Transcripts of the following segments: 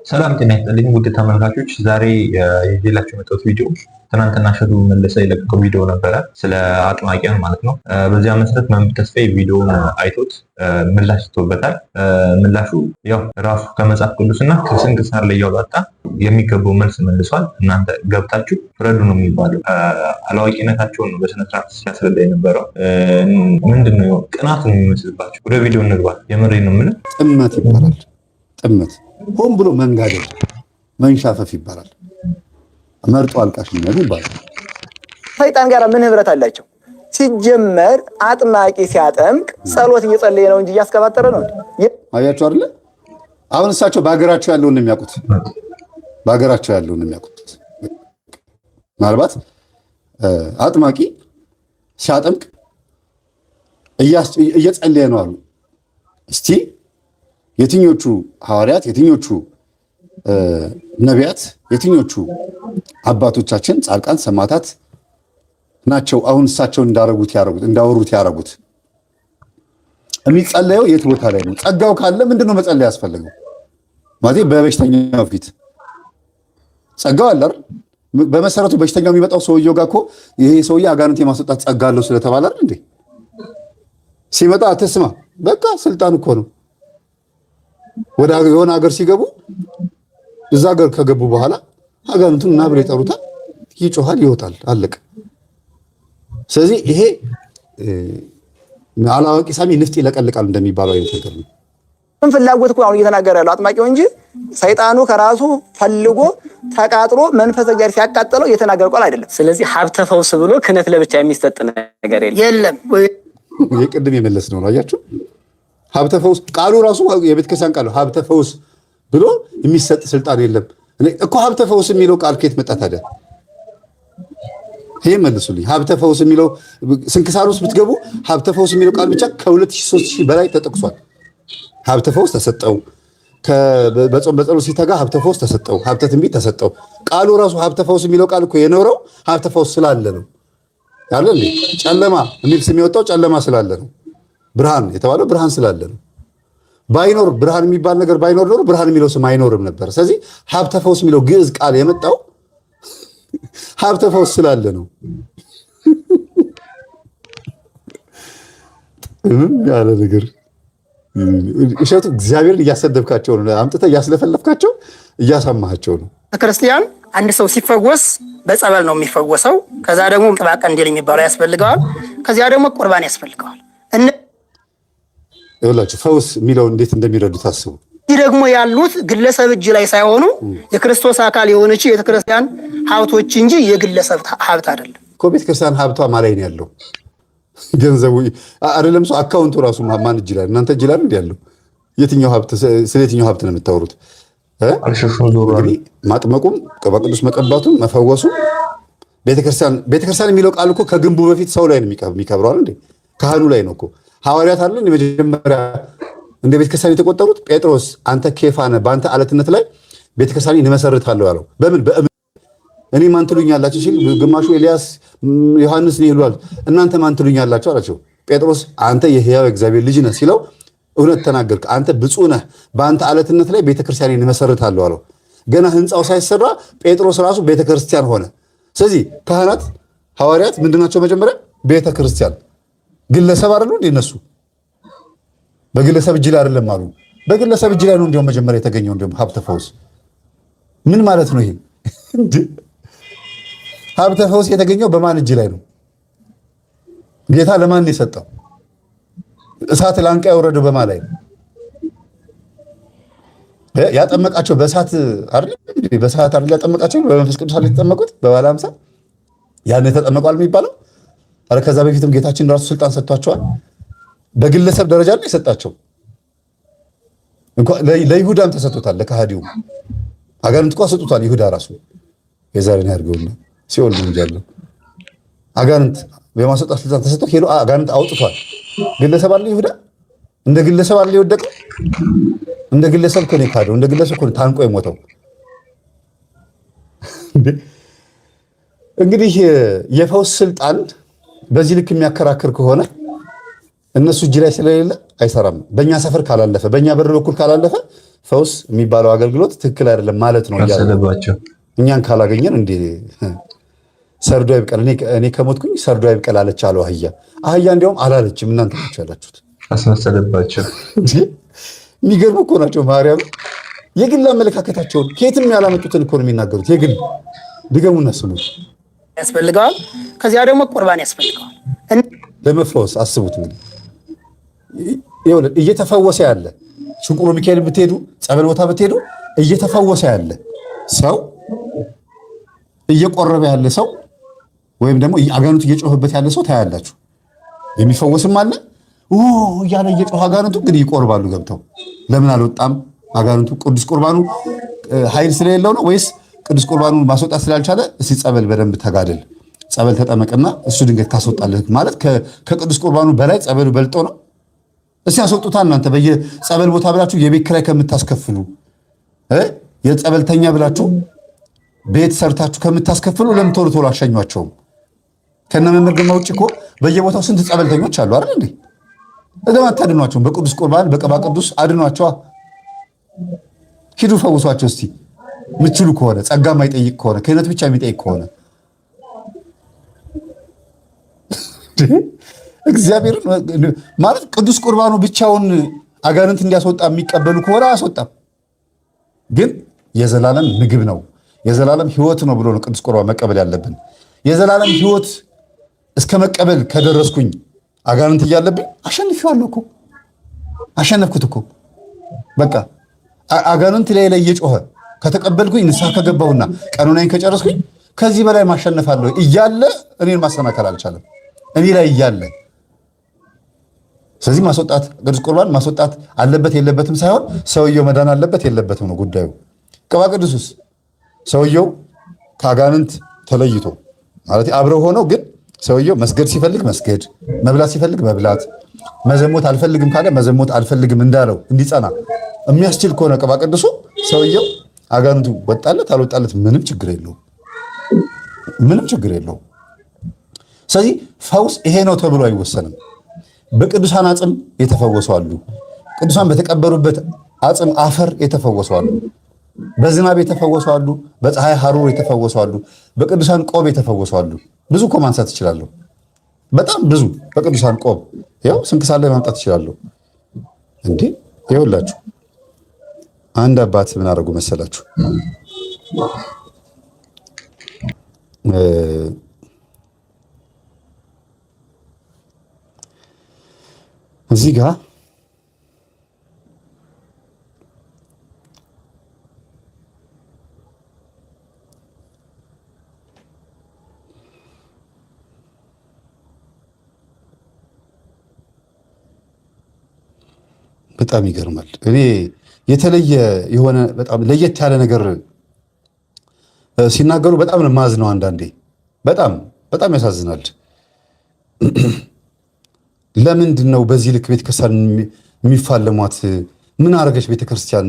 ሰላም ጤና ይስጥልኝ ውድ ተመልካቾች፣ ዛሬ የጀላችሁ የመጣሁት ቪዲዮ ትናንትና ሸቱ መለሰ የለቀቀው ቪዲዮ ነበረ ስለ አጥማቂያን ማለት ነው። በዚያ መሰረት መምህር ተስፋዬ ቪዲዮውን አይቶት ምላሽ ሰጥቶበታል። ምላሹ ያው ራሱ ከመጽሐፍ ቅዱስና ከስንክሳር ላይ ያወጣ የሚገባው መልስ መልሷል። እናንተ ገብታችሁ ፍረዱ ነው የሚባለው። አላዋቂነታቸውን ነው በስነ ስርዓት ሲያስረዳ የነበረው። ምንድነው ቅናት ነው የሚመስልባቸው። ወደ ቪዲዮ እንግባ። የምሬን ነው የምልህ። ጥመት ይባላል። ጥመት ሆን ብሎ መንጋደል መንሻፈፍ ይባላል። መርጦ አልቃሽነት ይባላል። ሰይጣን ጋር ምን ህብረት አላቸው? ሲጀመር አጥማቂ ሲያጠምቅ ጸሎት እየጸለየ ነው እንጂ እያስከባጠረ ነው። አያችሁ አይደለ? አሁን እሳቸው በሀገራቸው ያለውን ነው የሚያውቁት። በሀገራቸው ያለውን ነው የሚያውቁት። ምናልባት አጥማቂ ሲያጠምቅ እየጸለየ ነው አሉ። እስቲ የትኞቹ ሐዋርያት፣ የትኞቹ ነቢያት፣ የትኞቹ አባቶቻችን ጻድቃን ሰማዕታት ናቸው አሁን እሳቸው እንዳወሩት ያረጉት? የሚጸለየው የት ቦታ ላይ ነው? ጸጋው ካለ ምንድነው መጸለይ ያስፈልገው? ማለት በበሽተኛው ፊት ጸጋው አለ አይደል? በመሰረቱ በሽተኛው የሚመጣው ሰውየው ጋር እኮ ይሄ ሰውዬ አጋንንት የማስወጣት ጸጋ አለው ስለተባለ አይደል እንዴ? ሲመጣ አትስማ፣ በቃ ስልጣን እኮ ነው። ወደ የሆነ ሀገር ሲገቡ እዛ ሀገር ከገቡ በኋላ አጋንንቱን እና ብለው ይጠሩታል፣ ይጮሃል፣ ይወጣል፣ አለቀ። ስለዚህ ይሄ አላዋቂ ሳሚ ንፍጥ ይለቀልቃል እንደሚባለው አይነት ነገር ነው። ምን ፍላጎት እኮ አሁን እየተናገረ ያለው አጥማቂው እንጂ ሰይጣኑ ከራሱ ፈልጎ ተቃጥሎ መንፈስ ጋር ሲያቃጥለው እየተናገረ ቃል አይደለም። ስለዚህ ሀብተ ፈውስ ብሎ ክህነት ለብቻ የሚሰጥ ነገር የለም። የቅድም የመለስ ነው አያችሁ። ሀብተ ፈውስ ቃሉ ራሱ የቤተክርስቲያን ቃሉ ሀብተ ፈውስ ብሎ የሚሰጥ ስልጣን የለም እኮ። ሀብተ ፈውስ የሚለው ቃል ከየት መጣ ታዲያ? ይሄ መልሱልኝ። ሀብተ ፈውስ የሚለው ስንክሳር ውስጥ ብትገቡ ሀብተ ፈውስ የሚለው ቃል ብቻ ከ2000-3000 በላይ ተጠቅሷል። ሀብተ ፈውስ ተሰጠው፣ በጾም በጸሎት ሲተጋ ሀብተ ፈውስ ተሰጠው፣ ሀብተ ትንቢት ተሰጠው። ቃሉ ራሱ ሀብተ ፈውስ የሚለው ቃል እኮ የኖረው ሀብተ ፈውስ ስላለ ነው ያለ እንዴ። ጨለማ የሚል ስም የወጣው ጨለማ ስላለ ነው። ብርሃን የተባለው ብርሃን ስላለ ነው። ባይኖር ብርሃን የሚባል ነገር ባይኖር ኖሮ ብርሃን የሚለው ስም አይኖርም ነበር። ስለዚህ ሀብተ ፈውስ የሚለው ግዕዝ ቃል የመጣው ሀብተ ፈውስ ስላለ ነው። ያለ ነገር እሸቱ እግዚአብሔርን እያሰደብካቸው ነው። አምጥተህ እያስለፈለፍካቸው እያሳማሃቸው ነው። ክርስቲያን አንድ ሰው ሲፈወስ በጸበል ነው የሚፈወሰው። ከዛ ደግሞ ቅባ ቀንዲል የሚባለው ያስፈልገዋል። ከዚያ ደግሞ ቁርባን ያስፈልገዋል። ይኸውላችሁ ፈውስ የሚለው እንዴት እንደሚረዱት አስቡ። ይህ ደግሞ ያሉት ግለሰብ እጅ ላይ ሳይሆኑ የክርስቶስ አካል የሆነች የቤተክርስቲያን ሀብቶች እንጂ የግለሰብ ሀብት አይደለም እኮ። ቤተክርስቲያን ሀብቷ ማላይ ነው ያለው። ገንዘቡ አይደለም ሰው አካውንቱ ራሱ ማን እጅ ላይ? እናንተ እጅ ላይ እንዴ ያለው? የትኛው ሀብት? ስለ የትኛው ሀብት ነው የምታወሩት? ማጥመቁም ቅባ ቅዱስ መቀባቱም መፈወሱ ቤተክርስቲያን የሚለው ቃል እኮ ከግንቡ በፊት ሰው ላይ ነው የሚከብረው አይደል እንዴ? ካህኑ ላይ ነው እኮ። ሐዋርያት አሉ የመጀመሪያ እንደ ቤተክርስቲያን የተቆጠሩት። ጴጥሮስ አንተ ኬፋ ነህ፣ በአንተ አለትነት ላይ ቤተክርስቲያን እንመሰርታለሁ ያለው በምን? በእምነት። እኔ ማን ትሉኛላችሁ ሲል ግማሹ ኤልያስ ዮሐንስ ነው ይሏል። እናንተ ማን ትሉኛላችሁ አላቸው። ጴጥሮስ አንተ የሕያው እግዚአብሔር ልጅ ነህ ሲለው እውነት ተናገርክ፣ አንተ ብፁዕ ነህ፣ በአንተ አለትነት ላይ ቤተክርስቲያን እንመሰርታለሁ አለው። ገና ህንፃው ሳይሰራ ጴጥሮስ ራሱ ቤተክርስቲያን ሆነ። ስለዚህ ካህናት ሐዋርያት ምንድናቸው? መጀመሪያ ቤተክርስቲያን። ግለሰብ አይደሉ እንዴ እነሱ? በግለሰብ እጅ ላይ አይደለም አሉ። በግለሰብ እጅ ላይ ነው እንዲያውም መጀመሪያ የተገኘው እንዲያውም ሀብተ ፈውስ። ምን ማለት ነው ይሄ? ሀብተ ፈውስ የተገኘው በማን እጅ ላይ ነው? ጌታ ለማን ነው የሰጠው? እሳት ላንቃ ያወረደው በማን ላይ ነው? ያጠመቃቸው በእሳት አይደል? በእሳት አይደል ያጠመቃቸው? በመንፈስ ቅዱስ አይደል የተጠመቁት? በባለ 50 ያን ተጠመቋል የሚባለው። አረ ከዛ በፊትም ጌታችን ራሱ ስልጣን ሰጥቷቸዋል። በግለሰብ ደረጃ ላይ የሰጣቸው እንኳን ለይሁዳም ተሰጥቶታል። ለካሃዲው አጋንንት እንኳን ሰጥቶታል። ይሁዳ ራሱ የዛሬን ያርገውና ሲኦል ነው ያለው። አጋንንት በማስወጣት ስልጣን ተሰጥቶ ሄዶ አጋንንት አውጥቷል። ግለሰብ አለ ይሁዳ እንደ ግለሰብ አለ የወደቀው። እንደ ግለሰብ እኮ ነው የካደው። እንደ ግለሰብ እኮ ነው ታንቆ የሞተው። እንግዲህ የፈውስ ስልጣን በዚህ ልክ የሚያከራክር ከሆነ እነሱ እጅ ላይ ስለሌለ አይሰራም። በእኛ ሰፈር ካላለፈ፣ በእኛ በር በኩል ካላለፈ ፈውስ የሚባለው አገልግሎት ትክክል አይደለም ማለት ነው ያሰለባቸው። እኛን ካላገኘን እንዴ ሰርዶ አይብቀል፣ እኔ ከሞትኩኝ ሰርዶ አይብቀል አለች አለው አህያ። አህያ እንዲያውም አላለችም፣ እናንተ ናችሁ ያላችሁት። አስመሰለባቸው። የሚገርሙ እኮ ናቸው። ማርያም የግል አመለካከታቸውን ከየትም ያላመጡትን እኮ ነው የሚናገሩት። የግል ድገሙና ስሙት። ያስፈልገዋል። ከዚያ ደግሞ ቁርባን ያስፈልገዋል ለመፈወስ። አስቡት እንግዲህ እየተፈወሰ ያለ ሽንቁሮ ሚካኤል ብትሄዱ፣ ጸበል ቦታ ብትሄዱ እየተፈወሰ ያለ ሰው፣ እየቆረበ ያለ ሰው ወይም ደግሞ አጋንንቱ እየጮህበት ያለ ሰው ታያላችሁ። የሚፈወስም አለ እያለ እየጮህ አጋንንቱ እንግዲህ ይቆርባሉ ገብተው። ለምን አልወጣም አጋንንቱ? ቅዱስ ቁርባኑ ኃይል ስለሌለው ነው ወይስ ቅዱስ ቁርባኑን ማስወጣት ስላልቻለ? እስቲ ጸበል በደንብ ተጋደል፣ ጸበል ተጠመቅና እሱ ድንገት ታስወጣለህ ማለት ከቅዱስ ቁርባኑ በላይ ጸበሉ በልጦ ነው። እስቲ ያስወጡታ እናንተ በየጸበል ቦታ ብላችሁ የቤት ኪራይ ከምታስከፍሉ የጸበልተኛ ብላችሁ ቤት ሰርታችሁ ከምታስከፍሉ ለምን ቶሎ ቶሎ አሸኟቸውም? ከነመምህር ግርማ ውጭ እኮ በየቦታው ስንት ጸበልተኞች አሉ አይደል እንዴ? ለምን አታድኗቸውም? በቅዱስ ቁርባን በቅባ ቅዱስ አድኗቸዋ። ሂዱ ፈውሷቸው እስቲ ምችሉ ከሆነ ጸጋ የማይጠይቅ ከሆነ ክህነት ብቻ የሚጠይቅ ከሆነ እግዚአብሔር ማለት ቅዱስ ቁርባኑ ብቻውን አጋንንት እንዲያስወጣ የሚቀበሉ ከሆነ አያስወጣም። ግን የዘላለም ምግብ ነው የዘላለም ሕይወት ነው ብሎ ነው ቅዱስ ቁርባን መቀበል ያለብን። የዘላለም ሕይወት እስከ መቀበል ከደረስኩኝ አጋንንት እያለብኝ አሸንፌዋለሁ እኮ አሸነፍኩት እኮ በቃ አጋንንት ላይ እየጮኸ ከተቀበልኩኝ ንስሐ ከገባሁና ቀኖናዬን ከጨረስኩኝ ከዚህ በላይ ማሸነፍ አለሁ እያለ እኔን ማሰናከል አልቻለም እኔ ላይ እያለ። ስለዚህ ማስወጣት ቅዱስ ቁርባን ማስወጣት አለበት የለበትም ሳይሆን ሰውየው መዳን አለበት የለበትም ነው ጉዳዩ። ቅባ ቅዱስስ ሰውየው ከአጋንንት ተለይቶ ማለት አብረው ሆነው ግን ሰውየው መስገድ ሲፈልግ መስገድ፣ መብላት ሲፈልግ መብላት፣ መዘሞት አልፈልግም ካለ መዘሞት አልፈልግም እንዳለው እንዲጸና የሚያስችል ከሆነ ቅባ ቅዱሱ ሰውየው አጋንንቱ ወጣለት አልወጣለት ምንም ችግር የለውም፣ ምንም ችግር የለውም። ስለዚህ ፈውስ ይሄ ነው ተብሎ አይወሰንም። በቅዱሳን አጽም የተፈወሱ አሉ። ቅዱሳን በተቀበሩበት አጽም አፈር የተፈወሱ አሉ። በዝናብ የተፈወሱ አሉ። በፀሐይ ሐሩር የተፈወሱ አሉ። በቅዱሳን ቆብ የተፈወሱ አሉ። ብዙ እኮ ማንሳት እችላለሁ። በጣም ብዙ በቅዱሳን ቆብ ያው ስንክሳር ላይ ማምጣት እችላለሁ። እንዴ ይኸውላችሁ አንድ አባት ምን አደረጉ መሰላችሁ? እዚህ ጋር በጣም ይገርማል። እኔ የተለየ የሆነ በጣም ለየት ያለ ነገር ሲናገሩ በጣም ነው የማዝነው። አንዳንዴ በጣም በጣም ያሳዝናል። ለምንድን ነው በዚህ ልክ ቤተክርስቲያን የሚፋለሟት? ምን አረገች ቤተክርስቲያን?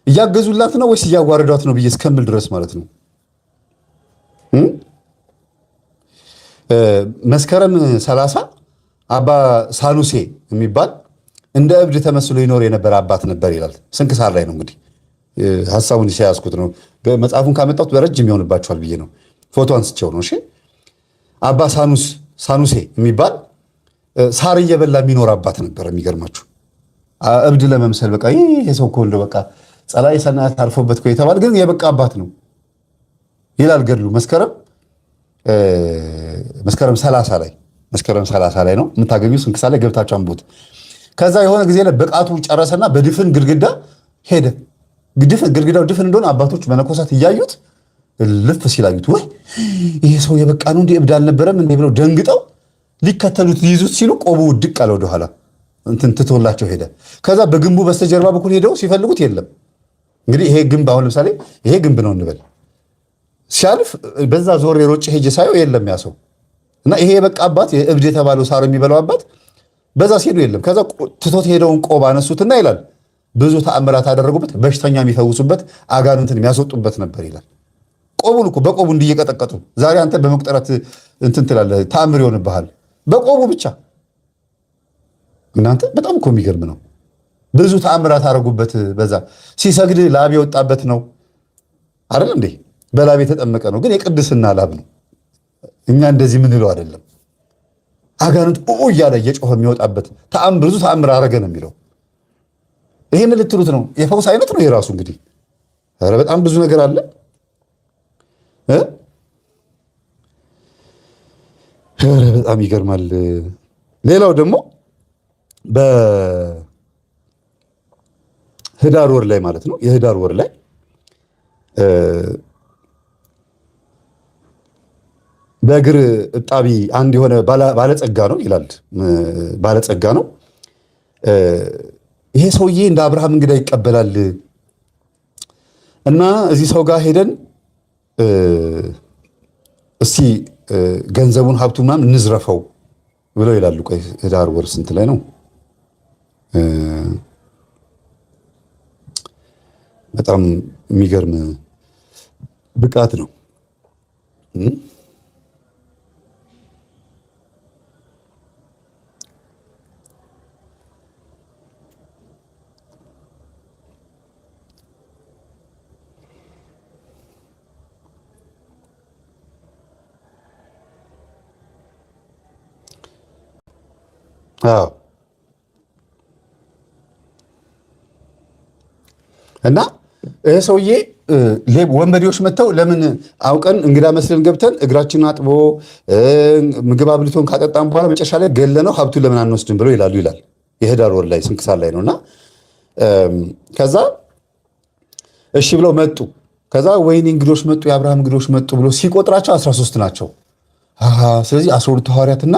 እያገዙላት ነው ወይስ እያዋረዷት ነው ብዬ እስከምል ድረስ ማለት ነው። መስከረም 30 አባ ሳኑሴ የሚባል እንደ እብድ ተመስሎ ይኖር የነበረ አባት ነበር ይላል። ስንክሳር ላይ ነው እንግዲህ ሐሳቡን ሲያስኩት ነው። መጽሐፉን ካመጣሁት በረጅም ይሆንባችኋል ብዬ ነው። ፎቶ አንስቼው ነው። እሺ አባ ሳኑሴ የሚባል ሳር እየበላ የሚኖር አባት ነበር። የሚገርማችሁ እብድ ለመምሰል በቃ ይሄ ሰው እኮ እንደው በቃ ጸላይ ሰናት አርፎበት እኮ የተባለ ግን የበቃ አባት ነው ይላል ገድሉ። መስከረም 30 ላይ ነው የምታገኙ። ስንክሳር ላይ ገብታችሁ አንብቡት። ከዛ የሆነ ጊዜ ላይ ብቃቱ ጨረሰና በድፍን ግድግዳ ሄደ። ግድግዳው ድፍን እንደሆነ አባቶች መነኮሳት እያዩት ልፍ ሲላዩት ወይ ይሄ ሰው የበቃ ነው እንዲህ እብድ አልነበረም እንዴ ብለው ደንግጠው ሊከተሉት ሊይዙት ሲሉ ቆቡ ድቅ አለ ወደኋላ እንትን ትቶላቸው ሄደ። ከዛ በግንቡ በስተጀርባ በኩል ሄደው ሲፈልጉት የለም። እንግዲህ ይሄ ግንብ አሁን ለምሳሌ ይሄ ግንብ ነው እንበል። ሲያልፍ በዛ ዞር የሮጭ ሄጄ ሳየው የለም ያ ሰው እና ይሄ የበቃ አባት የእብድ የተባለው ሳር የሚበላው አባት በዛ ሲሄዱ የለም። ከዛ ትቶት ሄደውን ቆብ አነሱትና ይላል ብዙ ተአምራት አደረጉበት፣ በሽተኛ የሚፈውሱበት፣ አጋንንትን የሚያስወጡበት ነበር ይላል። ቆቡን እኮ በቆቡ እንዲየቀጠቀጡ ዛሬ አንተ በመቁጠረት እንትን ትላለህ፣ ተአምር ይሆንብሃል በቆቡ ብቻ። እናንተ በጣም እኮ የሚገርም ነው። ብዙ ተአምራት አደረጉበት። በዛ ሲሰግድ ላብ የወጣበት ነው አይደል እንዴ? በላብ የተጠመቀ ነው፣ ግን የቅድስና ላብ ነው። እኛ እንደዚህ ምንለው አይደለም። አጋንንት እያለ እየጮኸ የሚወጣበት ብዙ ተአምር አረገ ነው የሚለው። ይሄን ልትሉት ነው። የፈውስ አይነት ነው የራሱ እንግዲህ። ኧረ በጣም ብዙ ነገር አለ። ኧረ በጣም ይገርማል። ሌላው ደግሞ በህዳር ወር ላይ ማለት ነው፣ የህዳር ወር ላይ በእግር እጣቢ አንድ የሆነ ባለጸጋ ነው ይላል። ባለጸጋ ነው ይሄ ሰውዬ፣ እንደ አብርሃም እንግዳ ይቀበላል እና እዚህ ሰው ጋር ሄደን እስቲ ገንዘቡን ሀብቱ ምናምን እንዝረፈው ብለው ይላሉ። ቆይ ህዳር ወር ስንት ላይ ነው? በጣም የሚገርም ብቃት ነው። እና ይሄ ሰውዬ ወንበዴዎች መጥተው ለምን አውቀን እንግዳ መስለን ገብተን እግራችንን አጥቦ ምግብ አብልቶን ካጠጣን በኋላ መጨረሻ ላይ ገለነው ሀብቱን ለምን አንወስድም ብለው ይላሉ ይላል። የህዳር ወር ላይ ስንክሳር ላይ ነውና ከዛ እሺ ብለው መጡ። ከዛ ወይኔ እንግዶች መጡ፣ የአብርሃም እንግዶች መጡ ብሎ ሲቆጥራቸው 13 ናቸው። ስለዚህ 12 ሐዋርያትና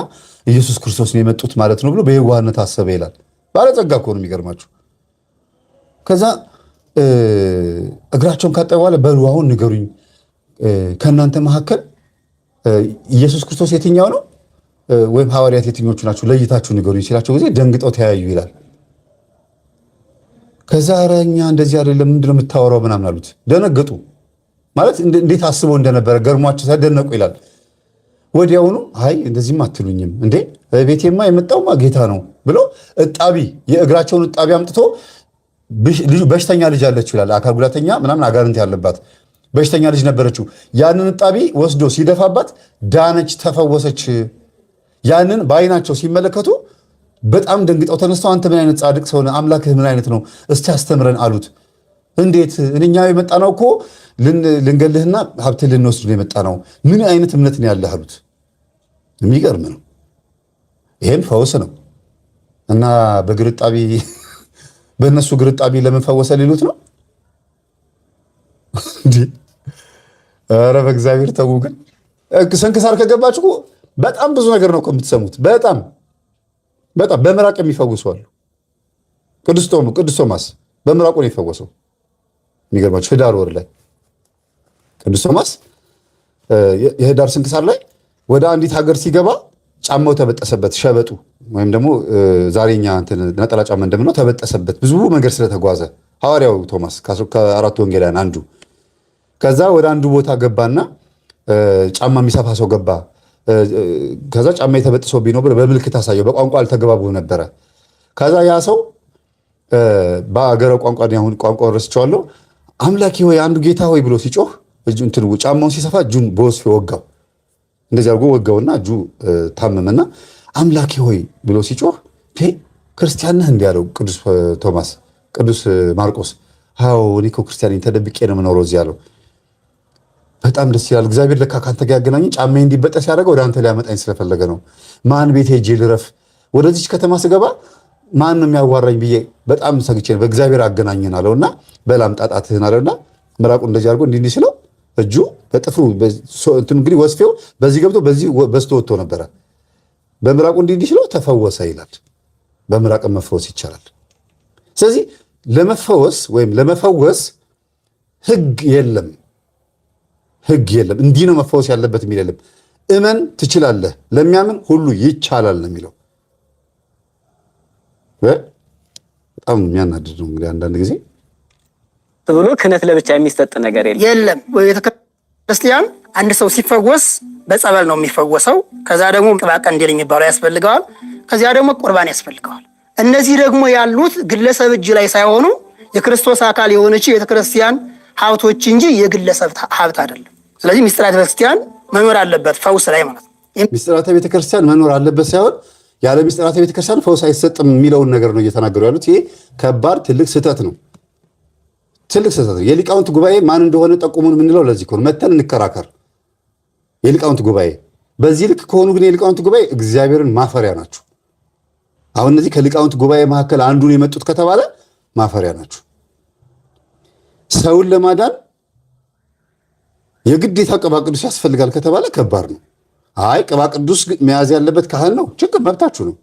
ኢየሱስ ክርስቶስ ነው የመጡት ማለት ነው ብሎ በየዋህነት አሰበ ይላል። ባለጸጋ እኮ ነው የሚገርማችሁ። ከዛ እግራቸውን ካጠበ በኋላ በሉ አሁን ንገሩኝ፣ ከእናንተ መካከል ኢየሱስ ክርስቶስ የትኛው ነው ወይም ሐዋርያት የትኞቹ ናቸው ለይታችሁ ንገሩኝ ሲላቸው ጊዜ ደንግጠው ተያዩ ይላል። ከዛ ኧረ እኛ እንደዚህ አይደለም ምንድነው የምታወራው ምናምን አሉት። ደነገጡ ማለት እንዴት አስበው እንደነበረ ገርሟቸው ተደነቁ ይላል። ወዲያውኑ አይ እንደዚህም አትሉኝም እንዴ ቤቴማ የመጣውማ ጌታ ነው ብሎ እጣቢ የእግራቸውን እጣቢ አምጥቶ በሽተኛ ልጅ አለችው ይላል። አካል ጉዳተኛ ምናምን አጋንንት ያለባት በሽተኛ ልጅ ነበረችው። ያንን እጣቢ ወስዶ ሲደፋባት ዳነች፣ ተፈወሰች። ያንን በአይናቸው ሲመለከቱ በጣም ደንግጠው ተነስተው አንተ ምን አይነት ጻድቅ ሰው ነህ፣ አምላክህ ምን አይነት ነው እስቲ አስተምረን አሉት። እንዴት እኛ የመጣ ነው እኮ ልንገልህና ሀብትህ ልንወስድ ነው የመጣ ነው፣ ምን አይነት እምነት ነው ያለህ አሉት። የሚገርም ነው። ይሄም ፈውስ ነው እና በግርጣቢ በእነሱ ግርጣቢ ለምን ፈወሰ ሊሉት ነው እንዴ? ኧረ በእግዚአብሔር ተው። ግን ስንክሳር ከገባችሁ በጣም ብዙ ነገር ነው የምትሰሙት። በጣም በምራቅ የሚፈውሱ አሉ። ቅዱስ ቶማስ በምራቁ ነው የፈወሰው። የሚገርማችሁ ህዳር ወር ላይ ቅዱስ ቶማስ የህዳር ስንክሳር ላይ ወደ አንዲት ሀገር ሲገባ ጫማው ተበጠሰበት፣ ሸበጡ ወይም ደግሞ ዛሬኛ ነጠላ ጫማ እንደምነው ተበጠሰበት፣ ብዙ መንገድ ስለተጓዘ ሐዋርያው ቶማስ ከአራቱ ወንጌላውያን አንዱ። ከዛ ወደ አንዱ ቦታ ገባና ጫማ የሚሰፋ ሰው ገባ። ከዛ ጫማ የተበጥሶብኝ ነው ብሎ በምልክት አሳየው። በቋንቋ አልተገባቡ ነበረ። ከዛ ያ ሰው በአገረ ቋንቋ አሁን ቋንቋ ረስቸዋለሁ፣ አምላኬ ሆይ አንዱ ጌታ ሆይ ብሎ ሲጮህ ጫማውን ሲሰፋ እጁን በወስፌ ወጋው። እንደዚህ አድርጎ ወጋውና እጁ ታመመና አምላኬ ሆይ ብሎ ሲጮህ ክርስቲያን ነህ እንዲህ ያለው ቅዱስ ማርቆስ። አዎ እኔ እኮ ክርስቲያን ነኝ፣ ተደብቄ ነው የምኖረው እዚህ ያለው። በጣም ደስ ይላል። እግዚአብሔር ለካ ካንተ ጋር ያገናኝ፣ ጫማዬ እንዲበጠስ ያደረገው ወደ አንተ ሊያመጣኝ ስለፈለገ ነው። ማን ቤት ሄጄ ልረፍ? ወደዚች ከተማ ስገባ ማን ነው የሚያዋራኝ ብዬ በጣም ሰግቼ ነው። በእግዚአብሔር አገናኘን አለውና በላም ጣጣትህን አለውና ምራቁ እንደዚህ አድርጎ እንዲህ ሲለው እጁ በጥፍሩ እንግዲህ ወስፌው በዚህ ገብቶ በዚህ በስቶ ወጥቶ ነበረ። በምራቁ እንዲህ ሲለው ተፈወሰ ይላል። በምራቅ መፈወስ ይቻላል። ስለዚህ ለመፈወስ ወይም ለመፈወስ ህግ የለም። እንዲህ ነው መፈወስ ያለበት የሚል የለም። እመን ትችላለህ፣ ለሚያምን ሁሉ ይቻላል ነው የሚለው። በጣም የሚያናድድ ነው እንግዲህ አንዳንድ ጊዜ ብሎ ክህነት ለብቻ የሚሰጥ ነገር የለም። ቤተክርስቲያን አንድ ሰው ሲፈወስ በጸበል ነው የሚፈወሰው። ከዛ ደግሞ ቅባ ቀንዲል የሚባለው ያስፈልገዋል። ከዚያ ደግሞ ቁርባን ያስፈልገዋል። እነዚህ ደግሞ ያሉት ግለሰብ እጅ ላይ ሳይሆኑ የክርስቶስ አካል የሆነችው ቤተክርስቲያን ሀብቶች እንጂ የግለሰብ ሀብት አይደለም። ስለዚህ ምስጢራተ ቤተክርስቲያን መኖር አለበት ፈውስ ላይ ማለት ነው። ምስጢራተ ቤተክርስቲያን መኖር አለበት ሳይሆን ያለ ምስጢራተ ቤተክርስቲያን ፈውስ አይሰጥም የሚለውን ነገር ነው እየተናገሩ ያሉት። ይሄ ከባድ ትልቅ ስህተት ነው። ትልቅ ስህተት ነው። የሊቃውንት ጉባኤ ማን እንደሆነ ጠቁሙን የምንለው ለዚህ ከሆነ መተን እንከራከር። የሊቃውንት ጉባኤ በዚህ ልክ ከሆኑ ግን የሊቃውንት ጉባኤ እግዚአብሔርን ማፈሪያ ናቸው። አሁን እነዚህ ከሊቃውንት ጉባኤ መካከል አንዱን የመጡት ከተባለ ማፈሪያ ናቸው። ሰውን ለማዳን የግዴታ ቅባ ቅዱስ ያስፈልጋል ከተባለ ከባድ ነው። አይ ቅባ ቅዱስ መያዝ ያለበት ካህን ነው፣ ችግር መብታችሁ ነው።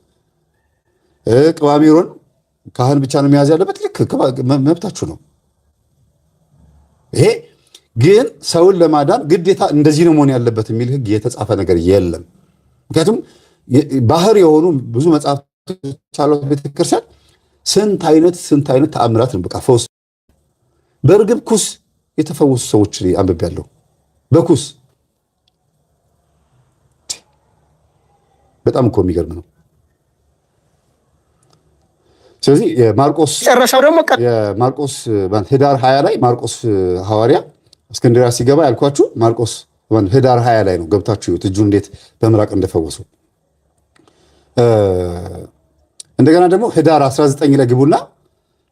ቅባ ሜሮን ካህን ብቻ ነው መያዝ ያለበት፣ ልክ መብታችሁ ነው። ይሄ ግን ሰውን ለማዳን ግዴታ እንደዚህ ነው መሆን ያለበት የሚል ሕግ የተጻፈ ነገር የለም። ምክንያቱም ባህር የሆኑ ብዙ መጽሐፍቶች አሏት ቤተክርስቲያን። ስንት አይነት ተአምራት ነው። በቃ ፈውስ በርግብ ኩስ የተፈወሱ ሰዎች አንብቤያለሁ። በኩስ በጣም እኮ የሚገርም ነው። ስለዚህ የማርቆስ ጨረሻው ደግሞ የማርቆስ ህዳር 20 ላይ ማርቆስ ሐዋርያ እስክንድርያ ሲገባ ያልኳችሁ ማርቆስ ህዳር 20 ላይ ነው። ገብታችሁ እጁ እንዴት በምራቅ እንደፈወሰው። እንደገና ደግሞ ህዳር 19 ላይ ግቡና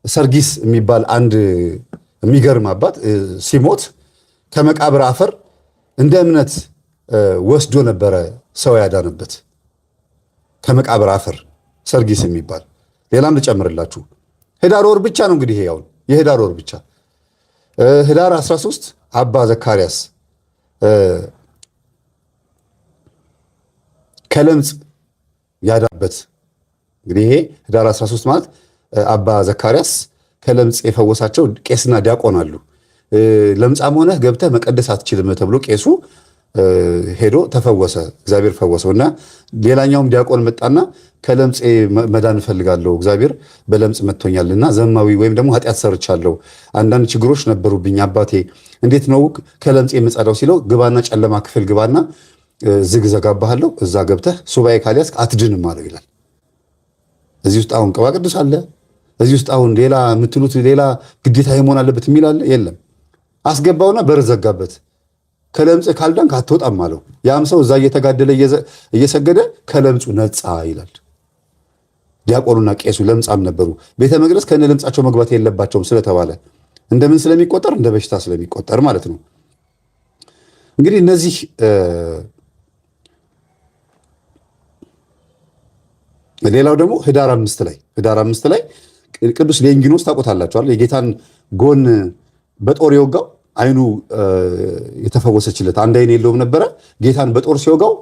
ሰርጊስ የሚባል አንድ የሚገርም አባት ሲሞት ከመቃብር አፈር እንደ እምነት ወስዶ ነበረ ሰው ያዳነበት። ከመቃብር አፈር ሰርጊስ የሚባል ሌላም ልጨምርላችሁ። ህዳር ወር ብቻ ነው እንግዲህ ያው የህዳር ወር ብቻ ህዳር 13 አባ ዘካርያስ ከለምጽ ያዳበት። እንግዲህ ይሄ ህዳር 13 ማለት አባ ዘካርያስ ከለምጽ የፈወሳቸው ቄስና ዲያቆን አሉ። ለምጻም ሆነህ ገብተህ መቀደስ አትችልም ተብሎ ቄሱ ሄዶ ተፈወሰ፣ እግዚአብሔር ፈወሰው። እና ሌላኛውም ዲያቆን መጣና ከለምጽ መዳን እፈልጋለሁ፣ እግዚአብሔር በለምጽ መጥቶኛልና ዘማዊ ወይም ደግሞ ኃጢአት ሰርቻለሁ፣ አንዳንድ ችግሮች ነበሩብኝ አባቴ፣ እንዴት ነው ከለምጽ የምጸዳው ሲለው፣ ግባና ጨለማ ክፍል ግባና ዝግ ዘጋባሃለሁ፣ እዛ ገብተህ ሱባኤ ካልያዝክ አትድንም አለው ይላል። እዚህ ውስጥ አሁን ቅባ ቅዱስ አለ? እዚህ ውስጥ አሁን ሌላ የምትሉት ሌላ ግዴታ መሆን አለበት የሚል አለ? የለም። አስገባውና በር ዘጋበት። ከለምጽ ካልዳንክ አትወጣም አለው። ያም ሰው እዛ እየተጋደለ እየሰገደ ከለምጹ ነጻ ይላል። ዲያቆኑና ቄሱ ለምጻም ነበሩ። ቤተ መቅደስ ከነ ለምጻቸው መግባት የለባቸውም ስለተባለ እንደምን ስለሚቆጠር እንደ በሽታ ስለሚቆጠር ማለት ነው። እንግዲህ እነዚህ ሌላው ደግሞ ህዳር 5 ላይ ቅዱስ ሌንጊኖስ ታውቁታላችኋል። የጌታን ጎን በጦር የወጋው አይኑ የተፈወሰችለት አንድ አይን የለውም ነበረ። ጌታን በጦር ሲወጋው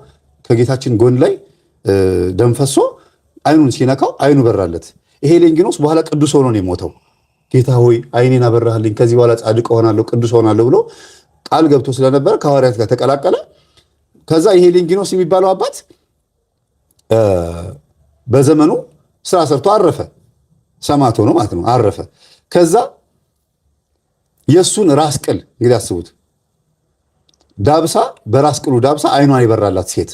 ከጌታችን ጎን ላይ ደም ፈሶ አይኑን ሲነካው አይኑ በራለት። ይሄ ሌንጊኖስ በኋላ ቅዱስ ሆኖ ነው የሞተው። ጌታ ሆይ አይኔን አበራህልኝ፣ ከዚህ በኋላ ጻድቅ ሆናለሁ፣ ቅዱስ ሆናለሁ ብሎ ቃል ገብቶ ስለነበረ ከሐዋርያት ጋር ተቀላቀለ። ከዛ ይሄ ሌንጊኖስ የሚባለው አባት በዘመኑ ስራ ሰርቶ አረፈ። ሰማዕት ሆኖ ማለት ነው፣ አረፈ። ከዛ የሱን ራስ ቅል እንግዲህ አስቡት፣ ዳብሳ በራስ ቅሉ ዳብሳ አይኗን የበራላት ሴት፣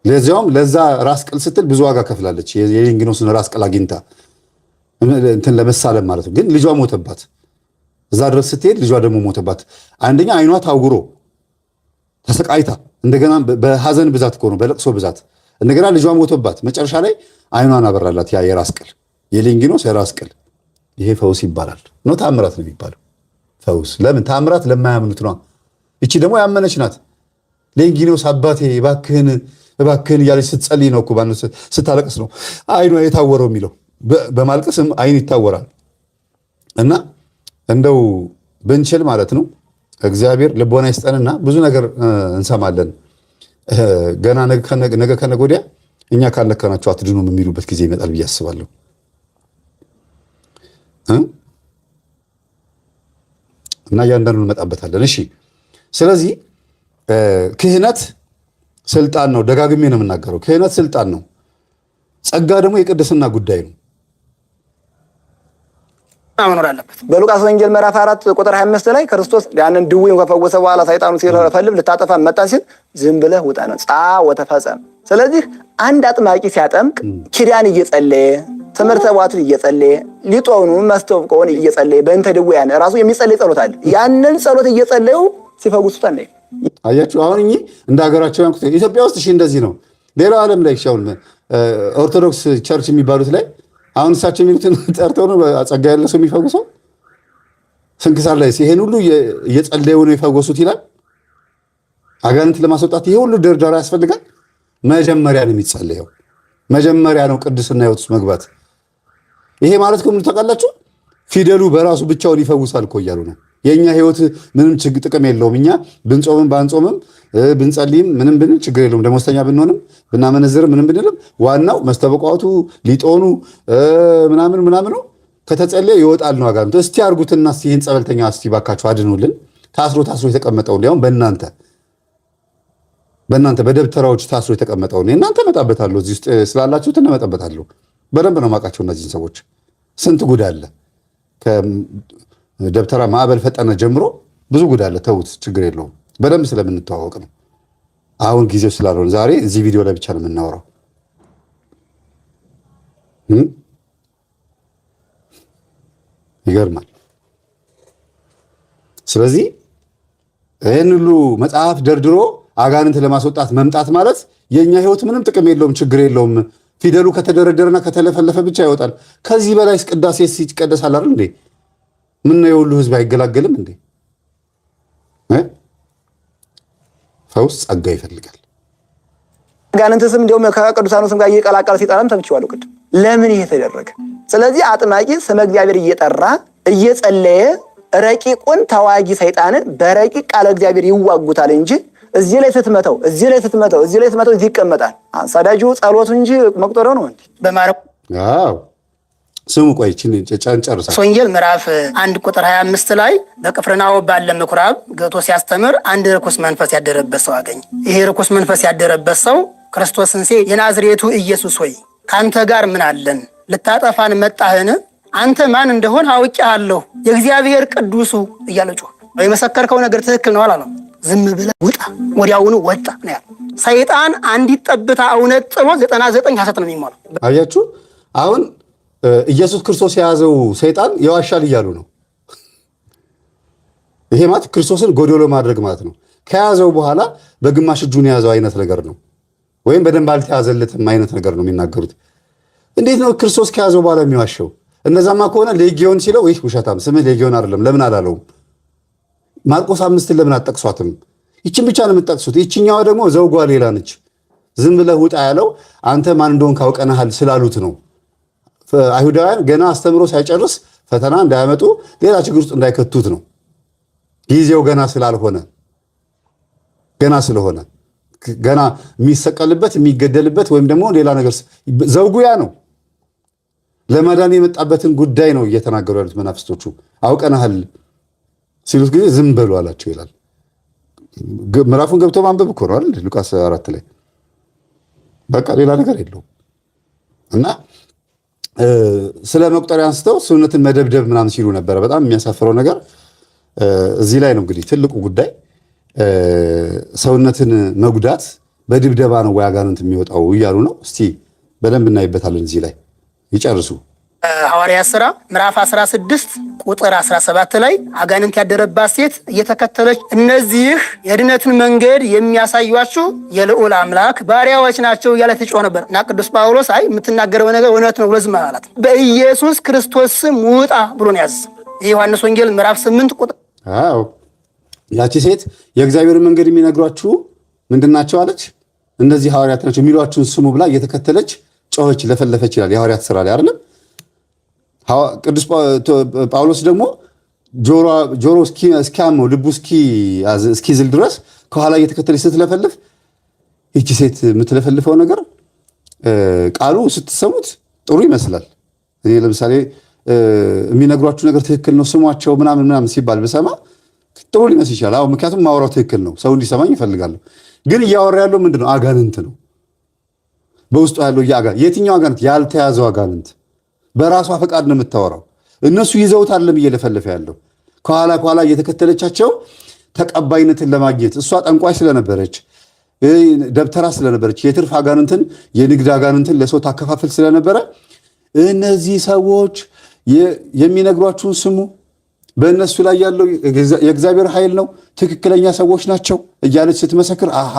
ለዚያውም ለዛ ራስ ቅል ስትል ብዙ ዋጋ ከፍላለች። የሌንጊኖስን ራስ ቅል አግኝታ እንትን ለመሳለም ማለት ነው። ግን ልጇ ሞተባት። እዛ ድረስ ስትሄድ ልጇ ደግሞ ሞተባት። አንደኛ አይኗ ታውግሮ ተሰቃይታ፣ እንደገና በሐዘን ብዛት እኮ ነው፣ በለቅሶ ብዛት እንደገና ልጇ ሞተባት። መጨረሻ ላይ አይኗን አበራላት ያ የራስ ቅል፣ የሌንጊኖስ የራስ ቅል። ይሄ ፈውስ ይባላል ነው? ታምራት ነው የሚባለው ፈውስ። ለምን? ታምራት ለማያምኑት ነው። እቺ ደግሞ ያመነች ናት። ሌንጊኖስ አባቴ እባክህን እያለች ስትጸልይ ነው እኮ ስታለቅስ ነው አይኗ የታወረው የሚለው። በማልቀስም አይን ይታወራል። እና እንደው ብንችል ማለት ነው እግዚአብሔር ልቦና ይስጠንና ብዙ ነገር እንሰማለን። ገና ነገ ከነገ ወዲያ እኛ ካልነካናቸው አትድኑም የሚሉበት ጊዜ ይመጣል ብዬ አስባለሁ። እና እያንዳንዱ እንመጣበታለን። እሺ፣ ስለዚህ ክህነት ስልጣን ነው። ደጋግሜ ነው የምናገረው። ክህነት ስልጣን ነው። ጸጋ ደግሞ የቅድስና ጉዳይ ነው። መኖር አለበት። በሉቃስ ወንጌል ምዕራፍ 4 ቁጥር 25 ላይ ክርስቶስ ያንን ድውዩን ከፈወሰ በኋላ ሰይጣኑ ሲፈልግ ልታጠፋ መጣ ሲል ዝም ብለህ ውጣ ነው ጻ ወተፈጸም። ስለዚህ አንድ አጥማቂ ሲያጠምቅ ኪዳን እየጸለየ ትምህርተ ቧቱን እየጸለየ ሊጦኑ መስተብቆውን እየጸለየ በእንተ ድውያን ራሱ የሚጸለይ ጸሎት አለ። ያንን ጸሎት እየጸለዩ ሲፈውሱት አለ። አያችሁ አሁን እኚህ እንደ ሀገራቸው ያንኩት ኢትዮጵያ ውስጥ እሺ እንደዚህ ነው። ሌላው ዓለም ላይ ሻውን ኦርቶዶክስ ቸርች የሚባሉት ላይ አሁን እሳቸው የሚሉትን ጠርተው ነው ጸጋ ያለ ሰው የሚፈውሰው። ስንክሳር ላይ ይሄን ሁሉ እየጸለዩ ነው የፈወሱት ይላል። አጋንንት ለማስወጣት ይሄ ሁሉ ድርዳራ ያስፈልጋል? መጀመሪያ ነው የሚጸለየው። መጀመሪያ ነው ቅድስና ሕይወት ውስጥ መግባት። ይሄ ማለት ከምን ተቃላችሁ? ፊደሉ በራሱ ብቻውን ይፈውሳል እኮ እያሉ ነው። የኛ ሕይወት ምንም ጥቅም የለውም። እኛ ብንጾምም ባንጾምም ብንጸልይም ምንም ብንል ችግር የለውም። ደሞዝተኛ ብንሆንም ብናመነዝርም ምንም ብንልም ዋናው መስተበቋቱ ሊጦኑ ምናምን ከተጸለየ ይወጣል ነው አጋንንት። እስቲ አርጉትና እስቲ ይህን ጸበልተኛ እስቲ ባካችሁ አድኑልን። ታስሮ የተቀመጠውን ያው በእናንተ በደብተራዎች ታስሮ የተቀመጠውን እናንተ እመጣበታለሁ። እዚህ ውስጥ ስላላችሁት እመጣበታለሁ። በደንብ ነው የማውቃቸው እነዚህን ሰዎች። ስንት ጉድ አለ። ከደብተራ ማዕበል ፈጠነ ጀምሮ ብዙ ጉድ አለ። ተውት፣ ችግር የለውም። በደንብ ስለምንተዋወቅ ነው። አሁን ጊዜው ስላልሆነ ዛሬ እዚህ ቪዲዮ ላይ ብቻ ነው የምናወራው። ይገርማል። ስለዚህ ይህን ሁሉ መጽሐፍ ደርድሮ አጋንንት ለማስወጣት መምጣት ማለት የኛ ሕይወት ምንም ጥቅም የለውም፣ ችግር የለውም። ፊደሉ ከተደረደረና ከተለፈለፈ ብቻ ይወጣል። ከዚህ በላይ ቅዳሴ ይቀደሳል አይደል እንዴ? ምን ነው የሁሉ ሕዝብ አይገላገልም እንዴ? ፈውስ ጸጋ ይፈልጋል። አጋንንት ስም እንዲያውም ከቅዱሳኑ ስም ጋር እየቀላቀለ ሲጠራም ተምቼዋለሁ ቅድም። ለምን ይሄ ተደረገ? ስለዚህ አጥማቂ ስመ እግዚአብሔር እየጠራ እየጸለየ ረቂቁን ተዋጊ ሰይጣንን በረቂቅ ቃለ እግዚአብሔር ይዋጉታል እንጂ እዚህ ላይ ስትመተው እዚህ ይቀመጣል። ሰዳጁ ጸሎቱ እንጂ መቁጠሪያው ነው እንዴ? አዎ ስሙ ቆይ ጨርሳ ወንጌል ምዕራፍ 1 ቁጥር 25 ላይ በቅፍርናሆም ባለ ምኩራብ ገብቶ ሲያስተምር አንድ ርኩስ መንፈስ ያደረበት ሰው አገኘ። ይሄ ርኩስ መንፈስ ያደረበት ሰው ክርስቶስን ሲል የናዝሬቱ ኢየሱስ ሆይ ካንተ ጋር ምን አለን? ልታጠፋን መጣህን? አንተ ማን እንደሆን አውቄሃለሁ፣ የእግዚአብሔር ቅዱሱ እያለ ጮኸ። የመሰከርከው ነገር ትክክል ነው አላለም። ዝም ብለህ ውጣ። ወዲያውኑ ወጣ ነው ያለው። ሰይጣን አንዲት ጠብታ እውነት ጥሎ 99 ሐሰት ነው የሚሞላው። አያችሁ አሁን ኢየሱስ ክርስቶስ የያዘው ሰይጣን የዋሻል እያሉ ነው። ይሄ ማለት ክርስቶስን ጎዶሎ ማድረግ ማለት ነው። ከያዘው በኋላ በግማሽ እጁን የያዘው አይነት ነገር ነው፣ ወይም በደንብ አልተያዘለትም አይነት ነገር ነው የሚናገሩት። እንዴት ነው ክርስቶስ ከያዘው በኋላ የሚዋሸው? እነዛማ ከሆነ ሌጊዮን ሲለው ይህ ውሸታም ስምህ ሌጊዮን አይደለም ለምን አላለውም? ማርቆስ 5 ለምን አጠቅሷትም? ይችን ብቻ ነው የምትጠቅሱት። ይችኛዋ ደግሞ ዘውጓ ሌላ ነች። ዝም ብለህ ውጣ ያለው አንተ ማን እንደሆንክ አውቀናሃል ስላሉት ነው። አይሁዳውያን ገና አስተምሮ ሳይጨርስ ፈተና እንዳያመጡ ሌላ ችግር ውስጥ እንዳይከቱት ነው። ጊዜው ገና ስለሆነ ገና የሚሰቀልበት የሚገደልበት ወይም ደግሞ ሌላ ነገር ዘውጉያ ነው። ለማዳን የመጣበትን ጉዳይ ነው እየተናገሩ ያሉት መናፍስቶቹ። አውቀናሃል ሲሉት ጊዜ ዝም በሉ አላቸው ይላል። ምዕራፉን ገብቶ ማንበብ እኮ ነው አይደል? ሉቃስ 4 ላይ በቃ ሌላ ነገር የለውም። እና ስለ መቁጠሪያ አንስተው ሰውነትን መደብደብ ምናምን ሲሉ ነበረ። በጣም የሚያሳፍረው ነገር እዚህ ላይ ነው። እንግዲህ ትልቁ ጉዳይ ሰውነትን መጉዳት በድብደባ ነው ወይ አጋንንት የሚወጣው እያሉ ነው። እስቲ በደንብ እናይበታለን። እዚህ ላይ ይጨርሱ። ሐዋርያት ሥራ ምዕራፍ 16 ቁጥር 17 ላይ አጋንንት ያደረባት ሴት እየተከተለች እነዚህ የድነትን መንገድ የሚያሳዩአችሁ የልዑል አምላክ ባሪያዎች ናቸው እያለ ትጮህ ነበር። እና ቅዱስ ጳውሎስ አይ የምትናገረው ነገር እውነት ነው ብሎ ዝም አላት። በኢየሱስ ክርስቶስ ስም ውጣ ብሎ ነው ያዘ። የዮሐንስ ወንጌል ምዕራፍ 8 ቁጥር አዎ ያቺ ሴት የእግዚአብሔርን መንገድ የሚነግሯችሁ ምንድናቸው አለች። እነዚህ ሐዋርያት ናቸው የሚሏችሁን ስሙ ብላ እየተከተለች ጮኸች፣ ለፈለፈች ይላል የሐዋርያት ሥራ ላይ አይደለም። ቅዱስ ጳውሎስ ደግሞ ጆሮ እስኪያመው ልቡ እስኪዝል ድረስ ከኋላ እየተከተለች ስትለፈልፍ፣ ይቺ ሴት የምትለፈልፈው ነገር ቃሉ ስትሰሙት ጥሩ ይመስላል። እኔ ለምሳሌ የሚነግሯችሁ ነገር ትክክል ነው ስሟቸው ምናምን ሲባል ብሰማ ጥሩ ሊመስል ይችላል። አዎ ምክንያቱም ማውራው ትክክል ነው፣ ሰው እንዲሰማኝ ይፈልጋለሁ። ግን እያወራ ያለው ምንድነው? አጋንንት ነው። በውስጡ ያለው የትኛው አጋንንት? ያልተያዘው አጋንንት። በራሷ ፈቃድ ነው የምታወራው። እነሱ ይዘውት አይደለም እየለፈለፈ ያለው። ከኋላ እየተከተለቻቸው ተቀባይነትን ለማግኘት እሷ ጠንቋይ ስለነበረች ደብተራ ስለነበረች የትርፍ አጋንንትን የንግድ አጋንንትን ለሰው ታከፋፍል ስለነበረ እነዚህ ሰዎች የሚነግሯችሁን ስሙ፣ በእነሱ ላይ ያለው የእግዚአብሔር ኃይል ነው፣ ትክክለኛ ሰዎች ናቸው እያለች ስትመሰክር አሃ